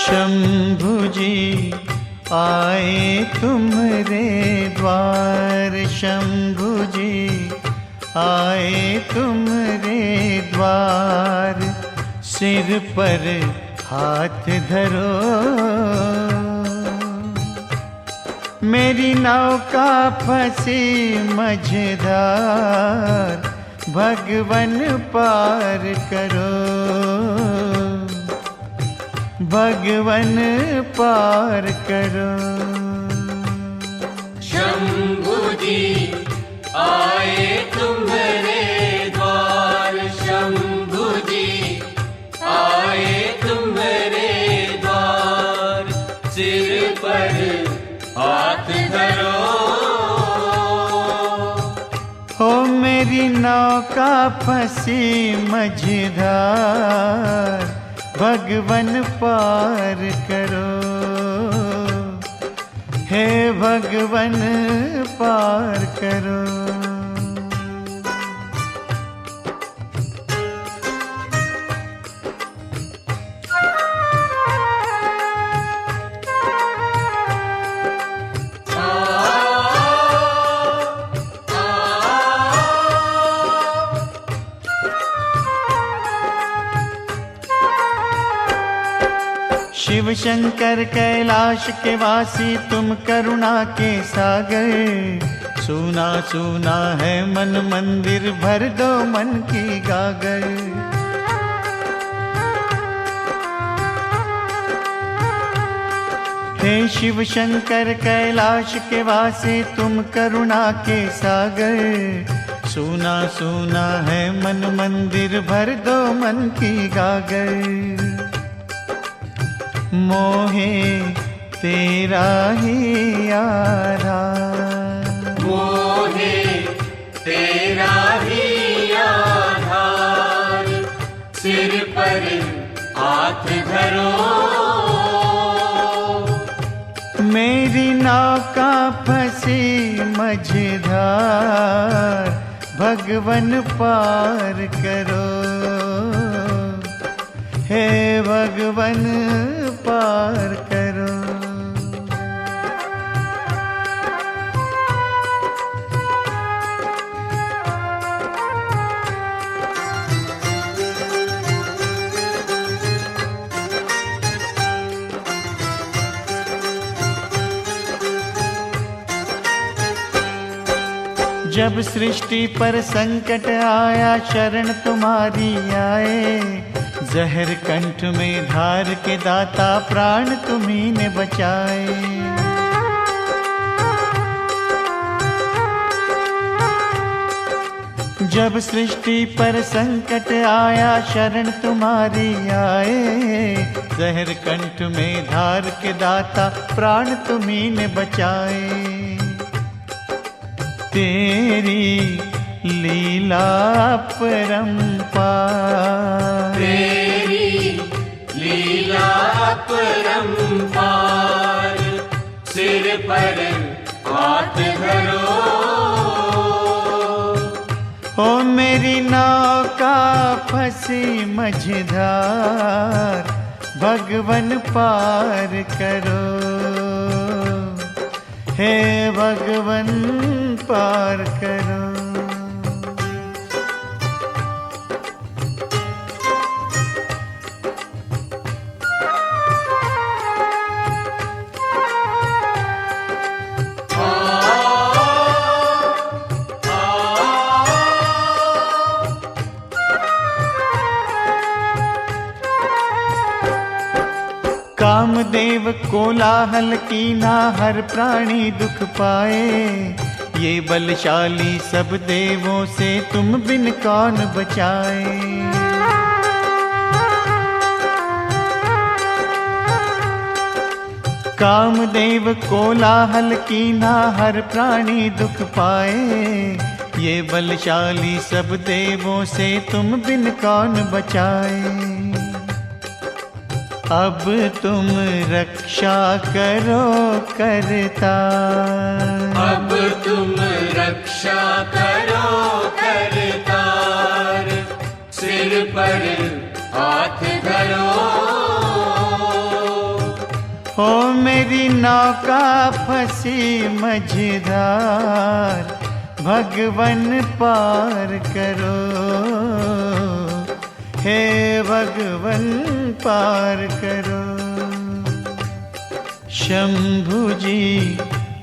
शंभु जी आए तुम्हारे द्वार, शंभु जी आए तुम्हारे द्वार, सिर पर हाथ धरो, मेरी नौका फंसी मझधार, भगवन पार करो, भगवन पार करो। शंभु जी आए तुम्हारे द्वार, शंभु जी आए तुम्हारे द्वार, सिर पर हाथ धरो, हो मेरी नौका फंसी मझधार, भगवन पार करो, हे भगवन पार करो। शिव शंकर कैलाश के वासी तुम करुणा के सागर, सुना सुना है मन मंदिर, भर दो मन की गागर। हे शिव शंकर कैलाश के वासी तुम करुणा के सागर, सुना सुना है मन मंदिर, भर दो मन की गागर। मोहे तेरा ही आधार, मोहे तेरा ही आधार, सिर पर हाथ धरो, मेरी नौका फंसी मझधार, भगवन पार करो, हे भगवन पार करो। जब सृष्टि पर संकट आया शरण तुम्हारी आए, जहर कंठ में धार के दाता प्राण तुम्ही ने बचाए। जब सृष्टि पर संकट आया शरण तुम्हारी आए, जहर कंठ में धार के दाता प्राण तुम्ही ने बचाए। तेरी लीला परंपार, तेरी लीला परंपार, सिर पर हाथ धरो। ओ मेरी नौका फंसी मझधार, भगवन पार करो। हे भगवन पार करो। कामदेव कोलाहल कीना हर प्राणी दुख पाए, ये बलशाली सब देवों से तुम बिन कौन बचाए। कामदेव कोलाहल कीना हर प्राणी दुख पाए, ये बलशाली सब देवों से तुम बिन कौन बचाए। अब तुम रक्षा करो करता, अब तुम रक्षा करो करतार, सिर पर हाथ धरो। ओ मेरी नौका फंसी मझधार, भगवन पार करो। हे भगवन पार करो। शंभु जी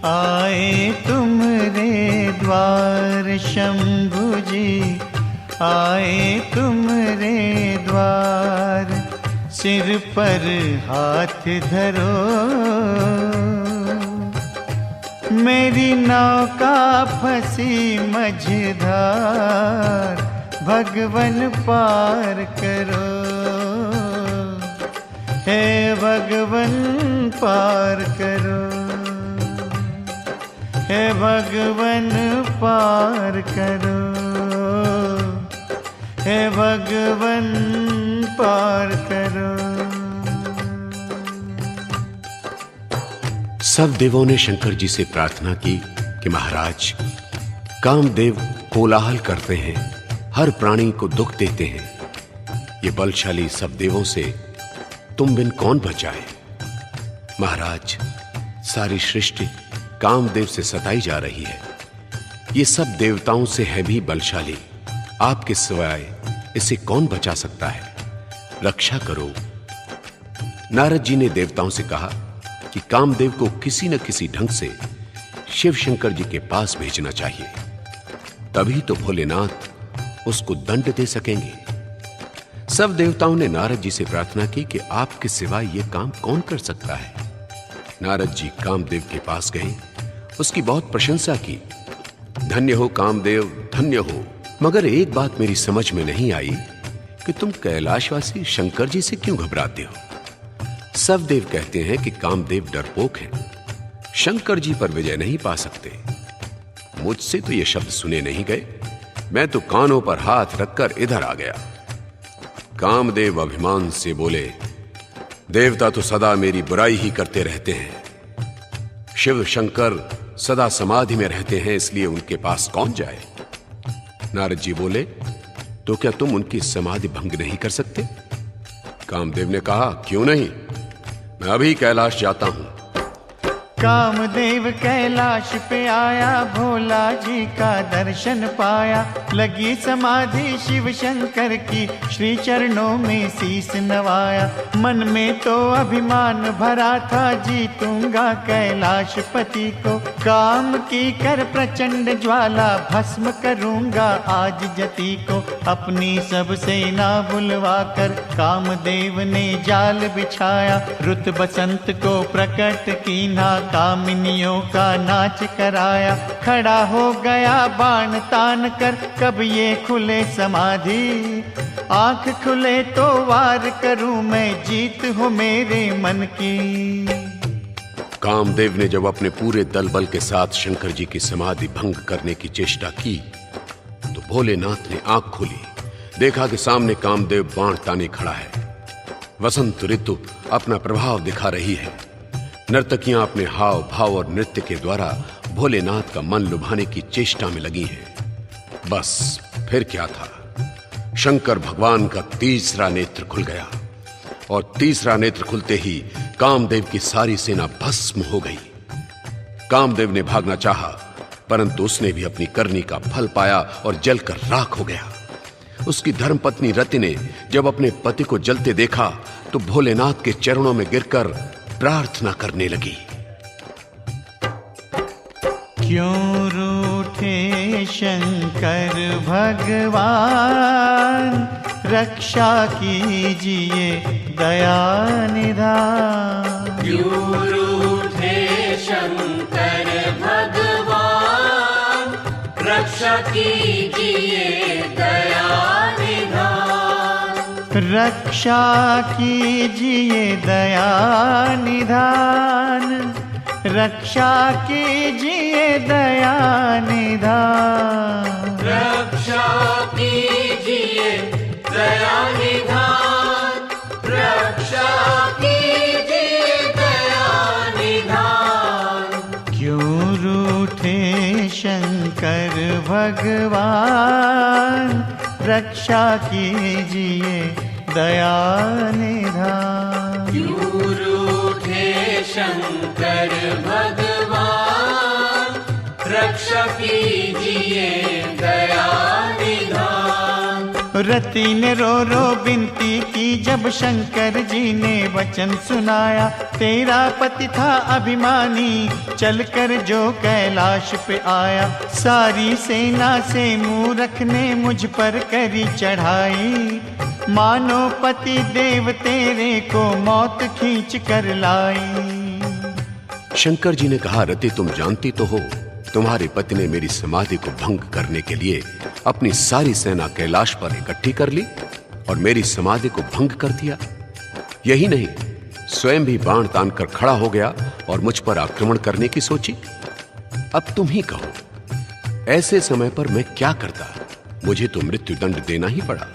आए तुम्हारे द्वार, शंभु जी आए तुम्हारे द्वार, सिर पर हाथ धरो। मेरी नौका फंसी मझधार, भगवन पार करो। हे भगवन पार करो। हे भगवन पार करो। हे भगवन पार करो। सब देवों ने शंकर जी से प्रार्थना की कि महाराज, कामदेव कोलाहल करते हैं, हर प्राणी को दुख देते हैं। ये बलशाली सब देवों से तुम बिन कौन बचाए। महाराज, सारी सृष्टि कामदेव से सताई जा रही है। ये सब देवताओं से है भी बलशाली, आपके सिवाय इसे कौन बचा सकता है। रक्षा करो। नारद जी ने देवताओं से कहा कि कामदेव को किसी न किसी ढंग से शिव शंकर जी के पास भेजना चाहिए, तभी तो भोलेनाथ उसको दंड दे सकेंगे। सब देवताओं ने नारद जी से प्रार्थना की कि आपके सिवा यह काम कौन कर सकता है। नारद जी कामदेव के पास गए, उसकी बहुत प्रशंसा की। धन्य हो कामदेव, धन्य हो। मगर एक बात मेरी समझ में नहीं आई कि तुम कैलाशवासी शंकर जी से क्यों घबराते हो। सब देव कहते हैं कि कामदेव डरपोक हैं, शंकर जी पर विजय नहीं पा सकते। मुझसे तो ये शब्द सुने नहीं गए। मैं तो कानों पर हाथ रखकर इधर आ गया। कामदेव अभिमान से बोले, देवता तो सदा मेरी बुराई ही करते रहते हैं। शिव शंकर सदा समाधि में रहते हैं, इसलिए उनके पास कौन जाए। नारद जी बोले, तो क्या तुम उनकी समाधि भंग नहीं कर सकते। कामदेव ने कहा, क्यों नहीं, मैं अभी कैलाश जाता हूं। कामदेव कैलाश पे आया, भोला जी का दर्शन पाया। लगी समाधि शिव शंकर की, श्री चरणों में शीस नवाया। मन में तो अभिमान भरा था, जीतूंगा कैलाशपति को। काम की कर प्रचंड ज्वाला, भस्म करूंगा आज जति को। अपनी सब सेना बुलवा कर कामदेव ने जाल बिछाया। रुत बसंत को प्रकट कीना, कामिनियों का नाच कराया। खड़ा हो गया बाण तान कर, कब ये खुले समाधि। आंख खुले तो वार करूं मैं, जीत हो मेरे मन की। कामदेव ने जब अपने पूरे दल बल के साथ शंकर जी की समाधि भंग करने की चेष्टा की तो भोलेनाथ ने आंख खोली, देखा कि सामने कामदेव बाण ताने खड़ा है। वसंत ऋतु अपना प्रभाव दिखा रही है। नर्तकियां अपने हाव भाव और नृत्य के द्वारा भोलेनाथ का मन लुभाने की चेष्टा में लगी हैं। बस फिर क्या था, शंकर भगवान का तीसरा नेत्र खुल गया और तीसरा नेत्र खुलते ही कामदेव की सारी सेना भस्म हो गई। कामदेव ने भागना चाहा, परंतु उसने भी अपनी करनी का फल पाया और जलकर राख हो गया। उसकी धर्मपत्नी रति ने जब अपने पति को जलते देखा तो भोलेनाथ के चरणों में गिरकर प्रार्थना करने लगी। क्यों रूठे शंकर भगवान, रक्षा कीजिए दया निधान। क्यों रूठे शंकर भगवान, रक्षा कीजिए दया निधान। रक्षा कीजिए दया निधान, रक्षा कीजिए दया निधान। रक्षा कीजिए दया निधान, रक्षा कीजिए दया निधान। क्यों रूठे शंकर भगवान, रक्षा कीजिए दया निधान। क्यों रूठे शंकर भगवान, रक्षा कीजिए दया निधान। रति ने रो रो विनती की जब शंकर जी ने वचन सुनाया। तेरा पति था अभिमानी, चलकर जो कैलाश पे आया। सारी सेना से मूरख ने मुझ पर करी चढ़ाई। मानो पति देव तेरे को मौत खींच कर लाई। शंकर जी ने कहा, रति तुम जानती तो हो, तुम्हारे पति ने मेरी समाधि को भंग करने के लिए अपनी सारी सेना कैलाश पर इकट्ठी कर ली और मेरी समाधि को भंग कर दिया। यही नहीं, स्वयं भी बाण तान कर खड़ा हो गया और मुझ पर आक्रमण करने की सोची। अब तुम ही कहो, ऐसे समय पर मैं क्या करता? मुझे तो मृत्यु दंड देना ही पड़ा।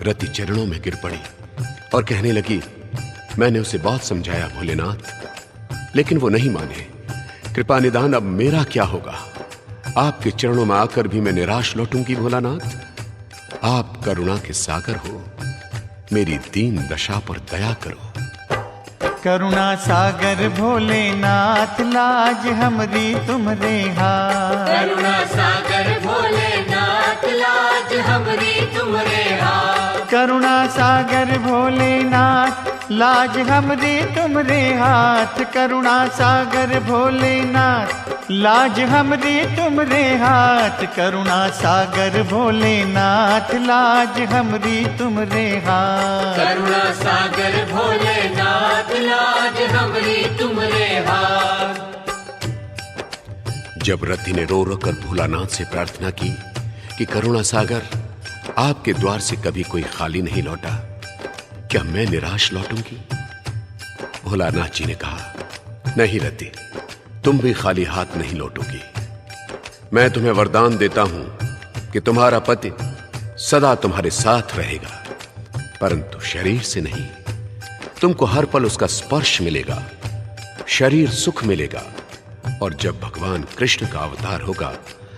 रति चरणों में गिर पड़ी और कहने लगी, मैंने उसे बहुत समझाया भोलेनाथ, लेकिन वो नहीं माने। कृपा निदान अब मेरा क्या होगा? आपके चरणों में आकर भी मैं निराश लौटूंगी भोलानाथ। आप करुणा के सागर हो, मेरी दीन दशा पर दया करो। करुणा सागर भोलेनाथ, लाज हमरी तुमरे हाथ। करुणा सागर भोलेनाथ, लाज हमरी तुमरे हाथ। करुणा सागर भोलेनाथ, लाज हमरी तुमरे हाथ। करुणा सागर भोलेनाथ, लाज हमरी तुमरे हाथ। करुणा सागर भोलेनाथ, लाज हमरी तुमरे हाथ। करुणा सागर भोलेनाथ, लाज हमरी तुमरे हाथ। जब रति ने रो रो कर भोलानाथ से प्रार्थना की कि करुणा सागर, आपके द्वार से कभी कोई खाली नहीं लौटा, क्या मैं निराश लौटूंगी? भोलानाथ जी ने कहा, नहीं रति, तुम भी खाली हाथ नहीं लौटोगी। मैं तुम्हें वरदान देता हूं कि तुम्हारा पति सदा तुम्हारे साथ रहेगा, परंतु शरीर से नहीं। तुमको हर पल उसका स्पर्श मिलेगा, शरीर सुख मिलेगा, और जब भगवान कृष्ण का अवतार होगा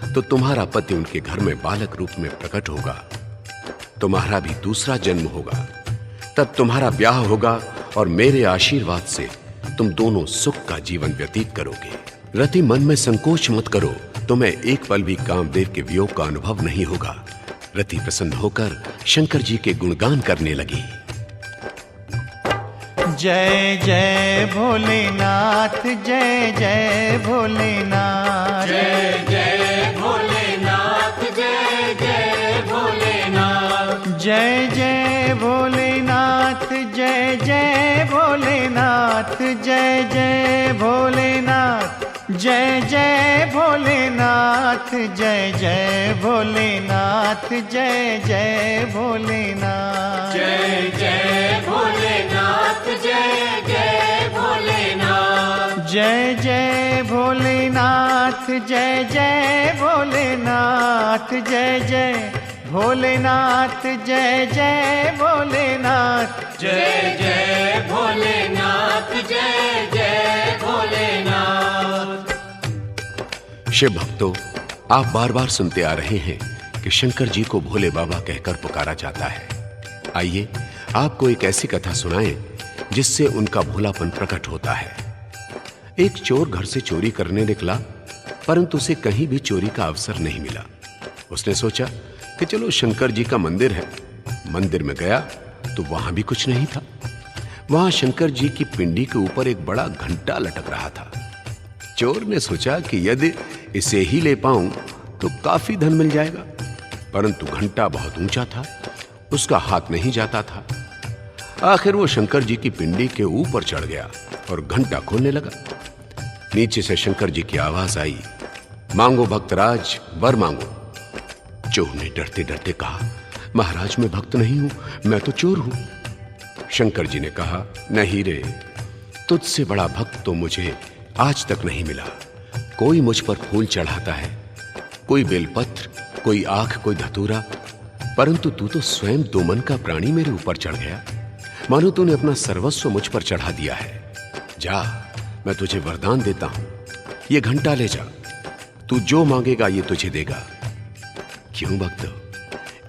तो तुम्हारा पति उनके घर में बालक रूप में प्रकट होगा। तुम्हारा भी दूसरा जन्म होगा, तब तुम्हारा ब्याह होगा और मेरे आशीर्वाद से तुम दोनों सुख का जीवन व्यतीत करोगे। रति, मन में संकोच मत करो, तुम्हें एक पल भी कामदेव के वियोग का अनुभव नहीं होगा। रति प्रसन्न होकर शंकर जी के गुणगान करने लगी। जय जय भोलेनाथ, जय जय भोलेनाथ, जय जय भोलेनाथ, जय जय भोलेनाथ, जय जय भोलेनाथ, जय जय भोलेनाथ, जय जय भोलेनाथ, जय जय भोलेनाथ, जय जय भोलेनाथ, जय जय भोलेनाथ, जय जय भोलेनाथ, जय जय भोलेनाथ, जय जय भोलेनाथ, जय जय भोलेनाथ, जय जय भोलेनाथ, जय जय भोलेनाथ, जय जय भोलेनाथ, जय जय भोलेनाथ। शिव भक्तों, आप बार बार सुनते आ रहे हैं कि शंकर जी को भोले बाबा कहकर पुकारा जाता है। आइए आपको एक ऐसी कथा सुनाएं जिससे उनका भोलापन प्रकट होता है। एक चोर घर से चोरी करने निकला, परंतु उसे कहीं भी चोरी का अवसर नहीं मिला। उसने सोचा कि चलो शंकर जी का मंदिर है। मंदिर में गया तो वहां भी कुछ नहीं था। वहां शंकर जी की पिंडी के ऊपर एक बड़ा घंटा लटक रहा था। चोर ने सोचा कि यदि इसे ही ले पाऊं तो काफी धन मिल जाएगा, परंतु घंटा बहुत ऊंचा था, उसका हाथ नहीं जाता था। आखिर वो शंकर जी की पिंडी के ऊपर चढ़ गया और घंटा खोलने लगा। नीचे से शंकर जी की आवाज आई, मांगो भक्तराज, वर मांगो। चोर ने डरते डरते कहा, महाराज मैं भक्त नहीं हूं, मैं तो चोर हूं। शंकर जी ने कहा, नहीं रे, तुझसे बड़ा भक्त तो मुझे आज तक नहीं मिला। कोई मुझ पर फूल चढ़ाता है, कोई बेलपत्र, कोई आंख, कोई धतूरा, परंतु तू तो स्वयं दो मन का प्राणी मेरे ऊपर चढ़ गया, मानो तूने अपना सर्वस्व मुझ पर चढ़ा दिया है। जा, मैं तुझे वरदान देता हूं, ये घंटा ले जा, तू जो मांगेगा ये तुझे देगा। क्यों भक्त,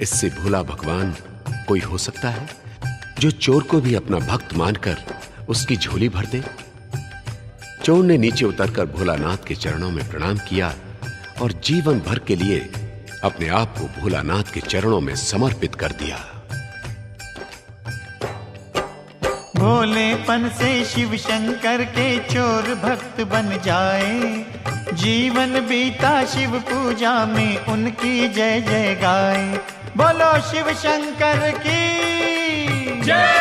इससे भोला भगवान कोई हो सकता है जो चोर को भी अपना भक्त मानकर उसकी झोली भर दे? चोर ने नीचे उतरकर भोलानाथ के चरणों में प्रणाम किया और जीवन भर के लिए अपने आप को भोलानाथ के चरणों में समर्पित कर दिया। भोलेपन से शिव शंकर के चोर भक्त बन जाए, जीवन बीता शिव पूजा में उनकी जय जय गाए। बोलो शिव शंकर की जय,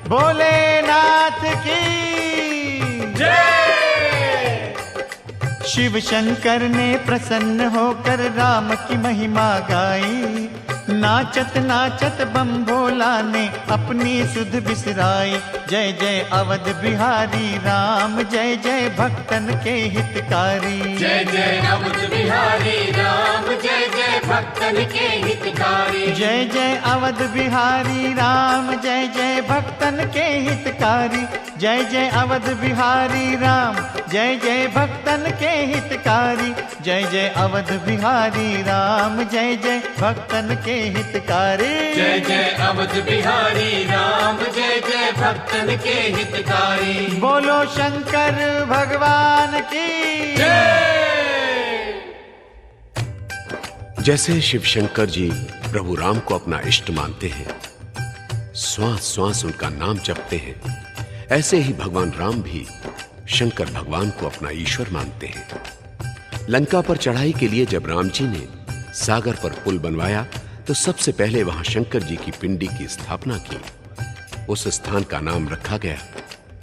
भोलेनाथ की जय। शिव शंकर ने प्रसन्न होकर राम की महिमा गाई। नाचत नाचत बम भोला ने अपनी सुध बिसराई। जय जय अवध बिहारी राम, जय जय भक्तन के हितकारी। जय जय अवध बिहारी राम, जय जय भक्तन के हितकारी। जय जय अवध बिहारी राम, जय जय भक्तन के हितकारी। जय जय अवध बिहारी राम, जय जय भक्तन के हितकारी। जय जय अवध बिहारी राम, जय जय भक्तन के हितकारी। जय जय अवध बिहारी राम, जय जय भक्तन के हितकारी। बोलो शंकर भगवान की जय। जैसे शिव शंकर जी प्रभु राम को अपना इष्ट मानते हैं, श्वास श्वास उनका नाम जपते हैं, ऐसे ही भगवान राम भी शंकर भगवान को अपना ईश्वर मानते हैं। लंका पर चढ़ाई के लिए जब राम जी ने सागर पर पुल बनवाया तो सबसे पहले वहां शंकर जी की पिंडी की स्थापना की। उस स्थान का नाम रखा गया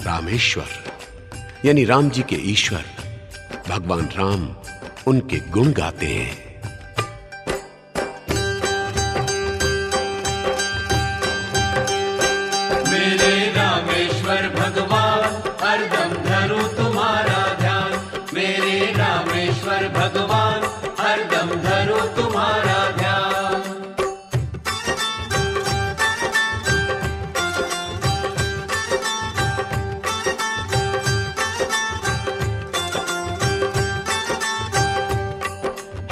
रामेश्वर, यानी राम जी के ईश्वर। भगवान राम उनके गुण गाते हैं। मेरे रामेश्वर भगवान, हरदम धरूं तुम्हारा ध्यान। मेरे रामेश्वर भगवान, हरदम धरूं तुम्हारा ध्यान।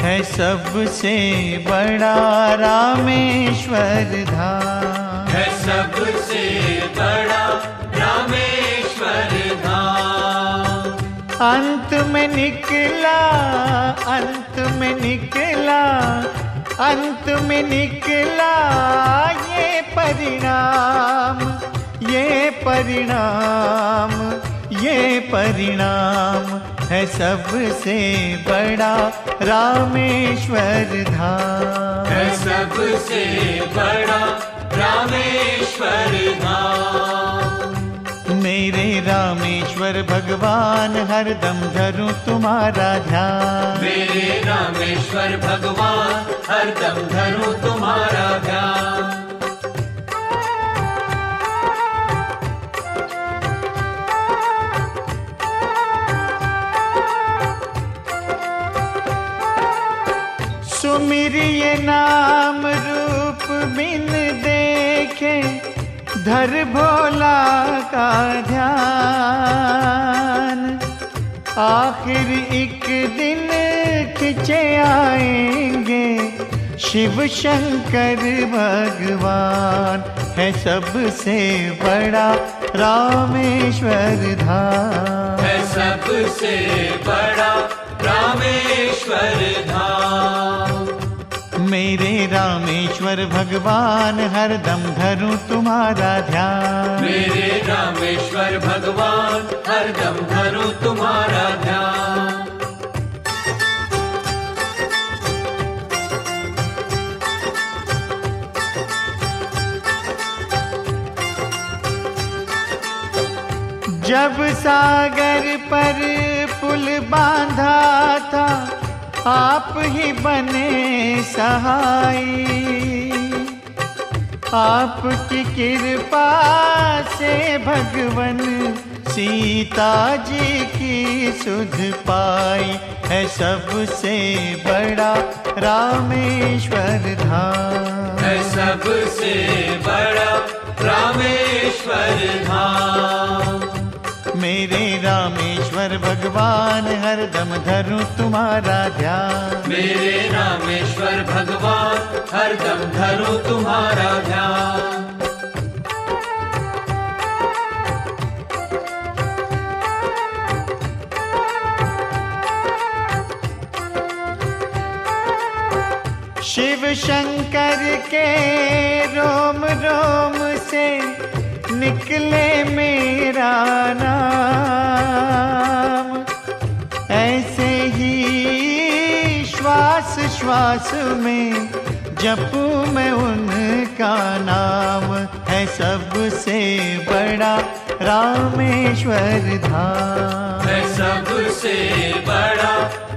है सबसे बड़ा रामेश्वर धाम। है सबसे बड़ा रामेश्वर धाम। अंत में निकला, अंत में निकला, अंत में निकला ये परिणाम, ये परिणाम, ये परिणाम है सबसे बड़ा रामेश्वर धाम, है सबसे बड़ा रामेश्वर धाम। मेरे रामेश्वर भगवान हरदम धरूं तुम्हारा ध्यान, मेरे रामेश्वर भगवान हरदम धरूं तुम्हारा ध्यान। सुमिरिए नाम रूप बिन देखे, धर भोला का ध्यान, आखिर एक दिन खिंचे आएंगे शिव शंकर भगवान, है सबसे बड़ा रामेश्वर धाम, है सबसे बड़ा रामेश्वर धाम। मेरे रामेश्वर भगवान हरदम धरूं तुम्हारा ध्यान, मेरे रामेश्वर भगवान हरदम धरूं तुम्हारा ध्यान। जब सागर पर पुल बांधा था, आप ही बने सहाई, आपकी कृपा से भगवन सीता जी की सुध पाई, है सबसे बड़ा रामेश्वर धाम, है सबसे बड़ा रामेश्वर धाम। मेरे रामेश्वर भगवान हरदम धरूं तुम्हारा ध्यान, मेरे रामेश्वर भगवान हरदम धरूं तुम्हारा ध्यान। शिव शंकर के रोम रोम से निकले मेरा नाम, ऐसे ही श्वास श्वास में जपूं मैं उनका नाम, है सबसे बड़ा रामेश्वर धाम, है सबसे बड़ा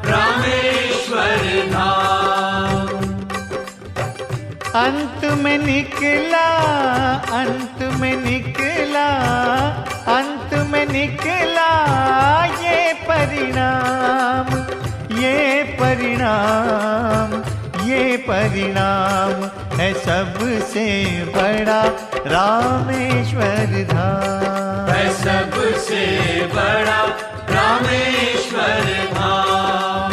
रामेश्वर धाम। अंत में निकला, अंत में निकला, अंत में निकला ये परिणाम, ये परिणाम, ये परिणाम है सबसे बड़ा रामेश्वर धाम, है सबसे बड़ा रामेश्वर धाम।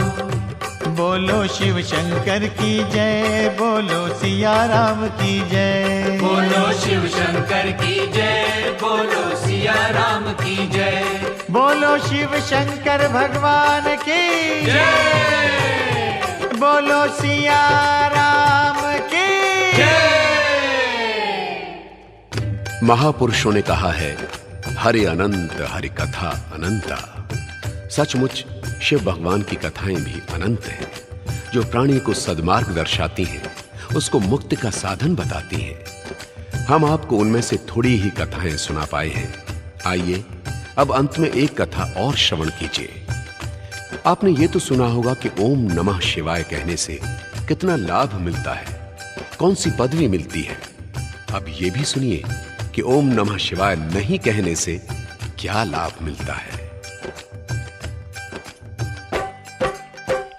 बोलो शिव शंकर की जय, बोलो सिया राम की जय, बोलो शिव शंकर की जय, बोलो सिया राम की जय, बोलो शिव शंकर भगवान की जय, बोलो सिया राम की जय। महापुरुषों ने कहा है, हरि अनंत हरि कथा अनंता। सचमुच शिव भगवान की कथाएं भी अनंत हैं, जो प्राणी को सद्मार्ग दर्शाती हैं, उसको मुक्ति का साधन बताती हैं। हम आपको उनमें से थोड़ी ही कथाएं सुना पाए हैं। आइए अब अंत में एक कथा और श्रवण कीजिए। आपने ये तो सुना होगा कि ओम नमः शिवाय कहने से कितना लाभ मिलता है, कौन सी पदवी मिलती है। अब ये भी सुनिए कि ओम नमः शिवाय नहीं कहने से क्या लाभ मिलता है।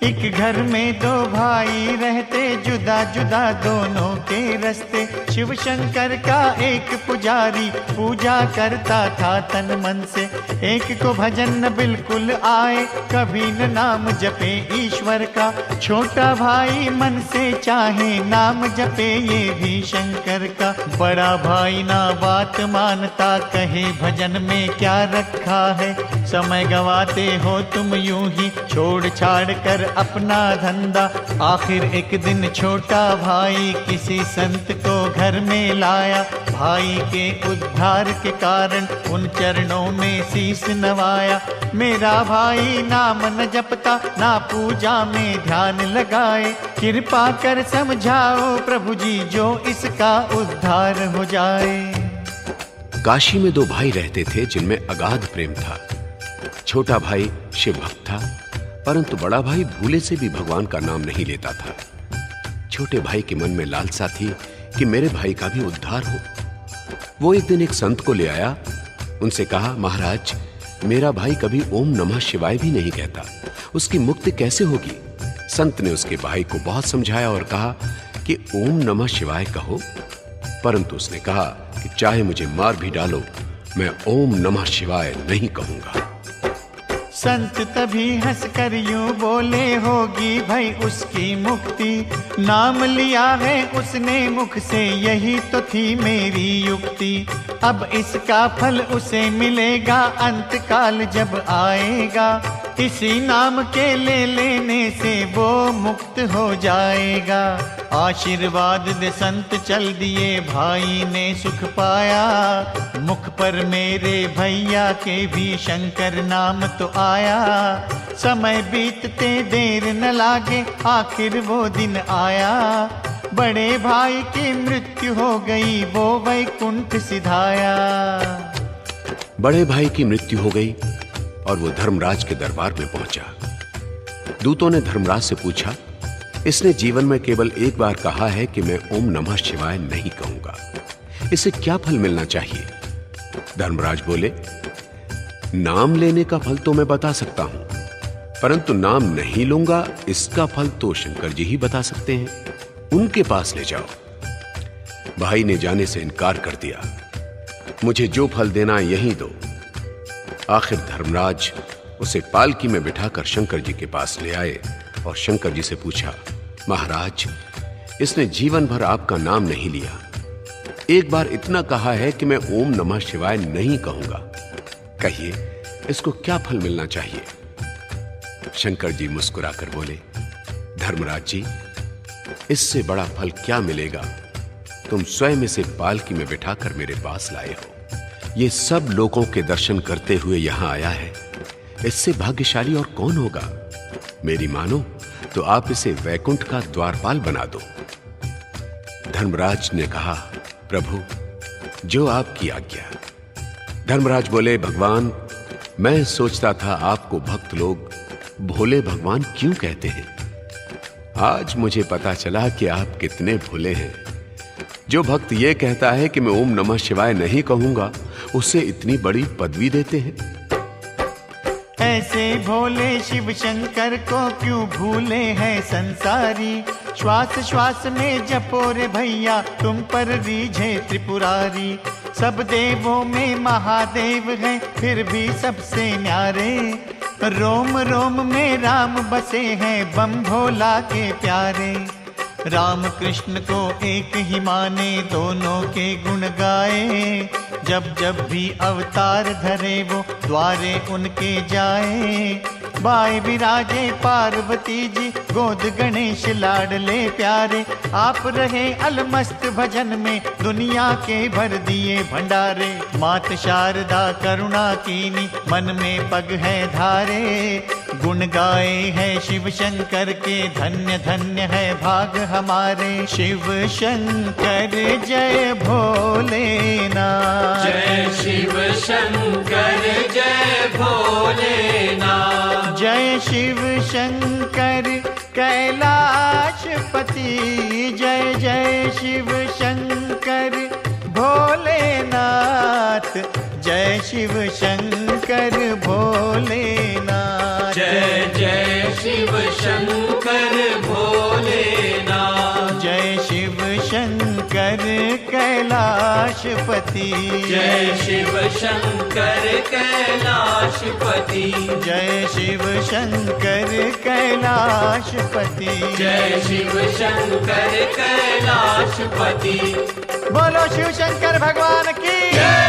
एक घर में दो भाई रहते, जुदा जुदा दोनों के रास्ते। शिव शंकर का एक पुजारी पूजा करता था तन मन से। एक को भजन न बिल्कुल आए, कभी न नाम जपे ईश्वर का। छोटा भाई मन से चाहे नाम जपे ये भी शंकर का। बड़ा भाई ना बात मानता, कहे भजन में क्या रखा है। समय गवाते हो तुम यूं ही छोड़ छाड़ कर अपना धंधा। आखिर एक दिन छोटा भाई किसी संत को घर में लाया। भाई के उद्धार के कारण उन चरणों में शीश नवाया। मेरा भाई नाम न जपता, ना पूजा में ध्यान लगाए। कृपा कर समझाओ प्रभु जी, जो इसका उद्धार हो जाए। काशी में दो भाई रहते थे जिनमें अगाध प्रेम था। छोटा भाई शिव भक्त था, परंतु बड़ा भाई भूले से भी भगवान का नाम नहीं लेता था। छोटे भाई के मन में लालसा थी कि मेरे भाई का भी उद्धार हो। वो एक दिन एक संत को ले आया, उनसे कहा, महाराज मेरा भाई कभी ओम नमः शिवाय भी नहीं कहता, उसकी मुक्ति कैसे होगी। संत ने उसके भाई को बहुत समझाया और कहा कि ओम नमः शिवाय कहो, परंतु उसने कहा कि चाहे मुझे मार भी डालो, मैं ओम नमः शिवाय नहीं कहूंगा। संत तभी हंसकर यूं बोले, होगी भाई उसकी मुक्ति। नाम लिया है उसने मुख से, यही तो थी मेरी युक्ति। अब इसका फल उसे मिलेगा, अंत काल जब आएगा। इसी नाम के ले लेने से वो मुक्त हो जाएगा। आशीर्वाद दे संत चल दिए, भाई ने सुख पाया। मुख पर मेरे भैया के भी शंकर नाम तो आया। समय बीतते देर न लागे, आखिर वो दिन आया। बड़े भाई की मृत्यु हो गई, वो वैकुंठ सिधाया। बड़े भाई की मृत्यु हो गई और वो धर्मराज के दरबार में पहुंचा। दूतों ने धर्मराज से पूछा, इसने जीवन में केवल एक बार कहा है कि मैं ओम नमः शिवाय नहीं कहूंगा, इसे क्या फल मिलना चाहिए। धर्मराज बोले, नाम लेने का फल तो मैं बता सकता हूं, परंतु नाम नहीं लूंगा इसका फल तो शंकर जी ही बता सकते हैं, उनके पास ले जाओ। भाई ने जाने से इनकार कर दिया, मुझे जो फल देना यही दो। आखिर धर्मराज उसे पालकी में बिठाकर शंकर जी के पास ले आए और शंकर जी से पूछा, महाराज इसने जीवन भर आपका नाम नहीं लिया, एक बार इतना कहा है कि मैं ओम नमः शिवाय नहीं कहूंगा, कहिए इसको क्या फल मिलना चाहिए। शंकर जी मुस्कुराकर बोले, धर्मराज जी इससे बड़ा फल क्या मिलेगा, तुम स्वयं इसे पालकी में बिठाकर मेरे पास लाए हो। ये सब लोगों के दर्शन करते हुए यहां आया है, इससे भाग्यशाली और कौन होगा। मेरी मानो तो आप इसे वैकुंठ का द्वारपाल बना दो। धर्मराज ने कहा, प्रभु जो आपकी आज्ञा। धर्मराज बोले, भगवान मैं सोचता था आपको भक्त लोग भोले भगवान क्यों कहते हैं, आज मुझे पता चला कि आप कितने भोले हैं। जो भक्त ये कहता है कि मैं ओम नमः शिवाय नहीं कहूंगा, उसे इतनी बड़ी पदवी देते हैं। ऐसे भोले शिव शंकर को क्यों भूले हैं संसारी। श्वास श्वास में जपो रे भैया, तुम पर रीझे त्रिपुरारी। सब देवों में महादेव हैं, फिर भी सबसे न्यारे। रोम रोम में राम बसे हैं, बम भोला के प्यारे। राम कृष्ण को एक ही माने, दोनों के गुण गाए। जब जब भी अवतार धरे वो द्वारे उनके जाए। बाएं विराजे पार्वती जी, गोद गणेश लाडले प्यारे। आप रहे अलमस्त भजन में, दुनिया के भर दिए भंडारे। मात शारदा करुणा कीनी, मन में पग है धारे। गुण गाए हैं शिव शंकर के, धन्य धन्य है भाग हमारे। शिव शंकर जय भोलेनाथ, जय शिव शंकर जय भोलेनाथ। जय शिव शंकर कैलाशपति, जय जय शिव शंकर भोलेनाथ। जय शिव शंकर भोलेनाथ, जय जय शिव शंकर शंकर भोलेनाथ। जय शिव शंकर कैलाशपति, जय शिव शंकर कैलाशपति, जय शिव शंकर कैलाशपति, जय शिव शंकर कैलाशपति। बोलो शिव शंकर भगवान की जय।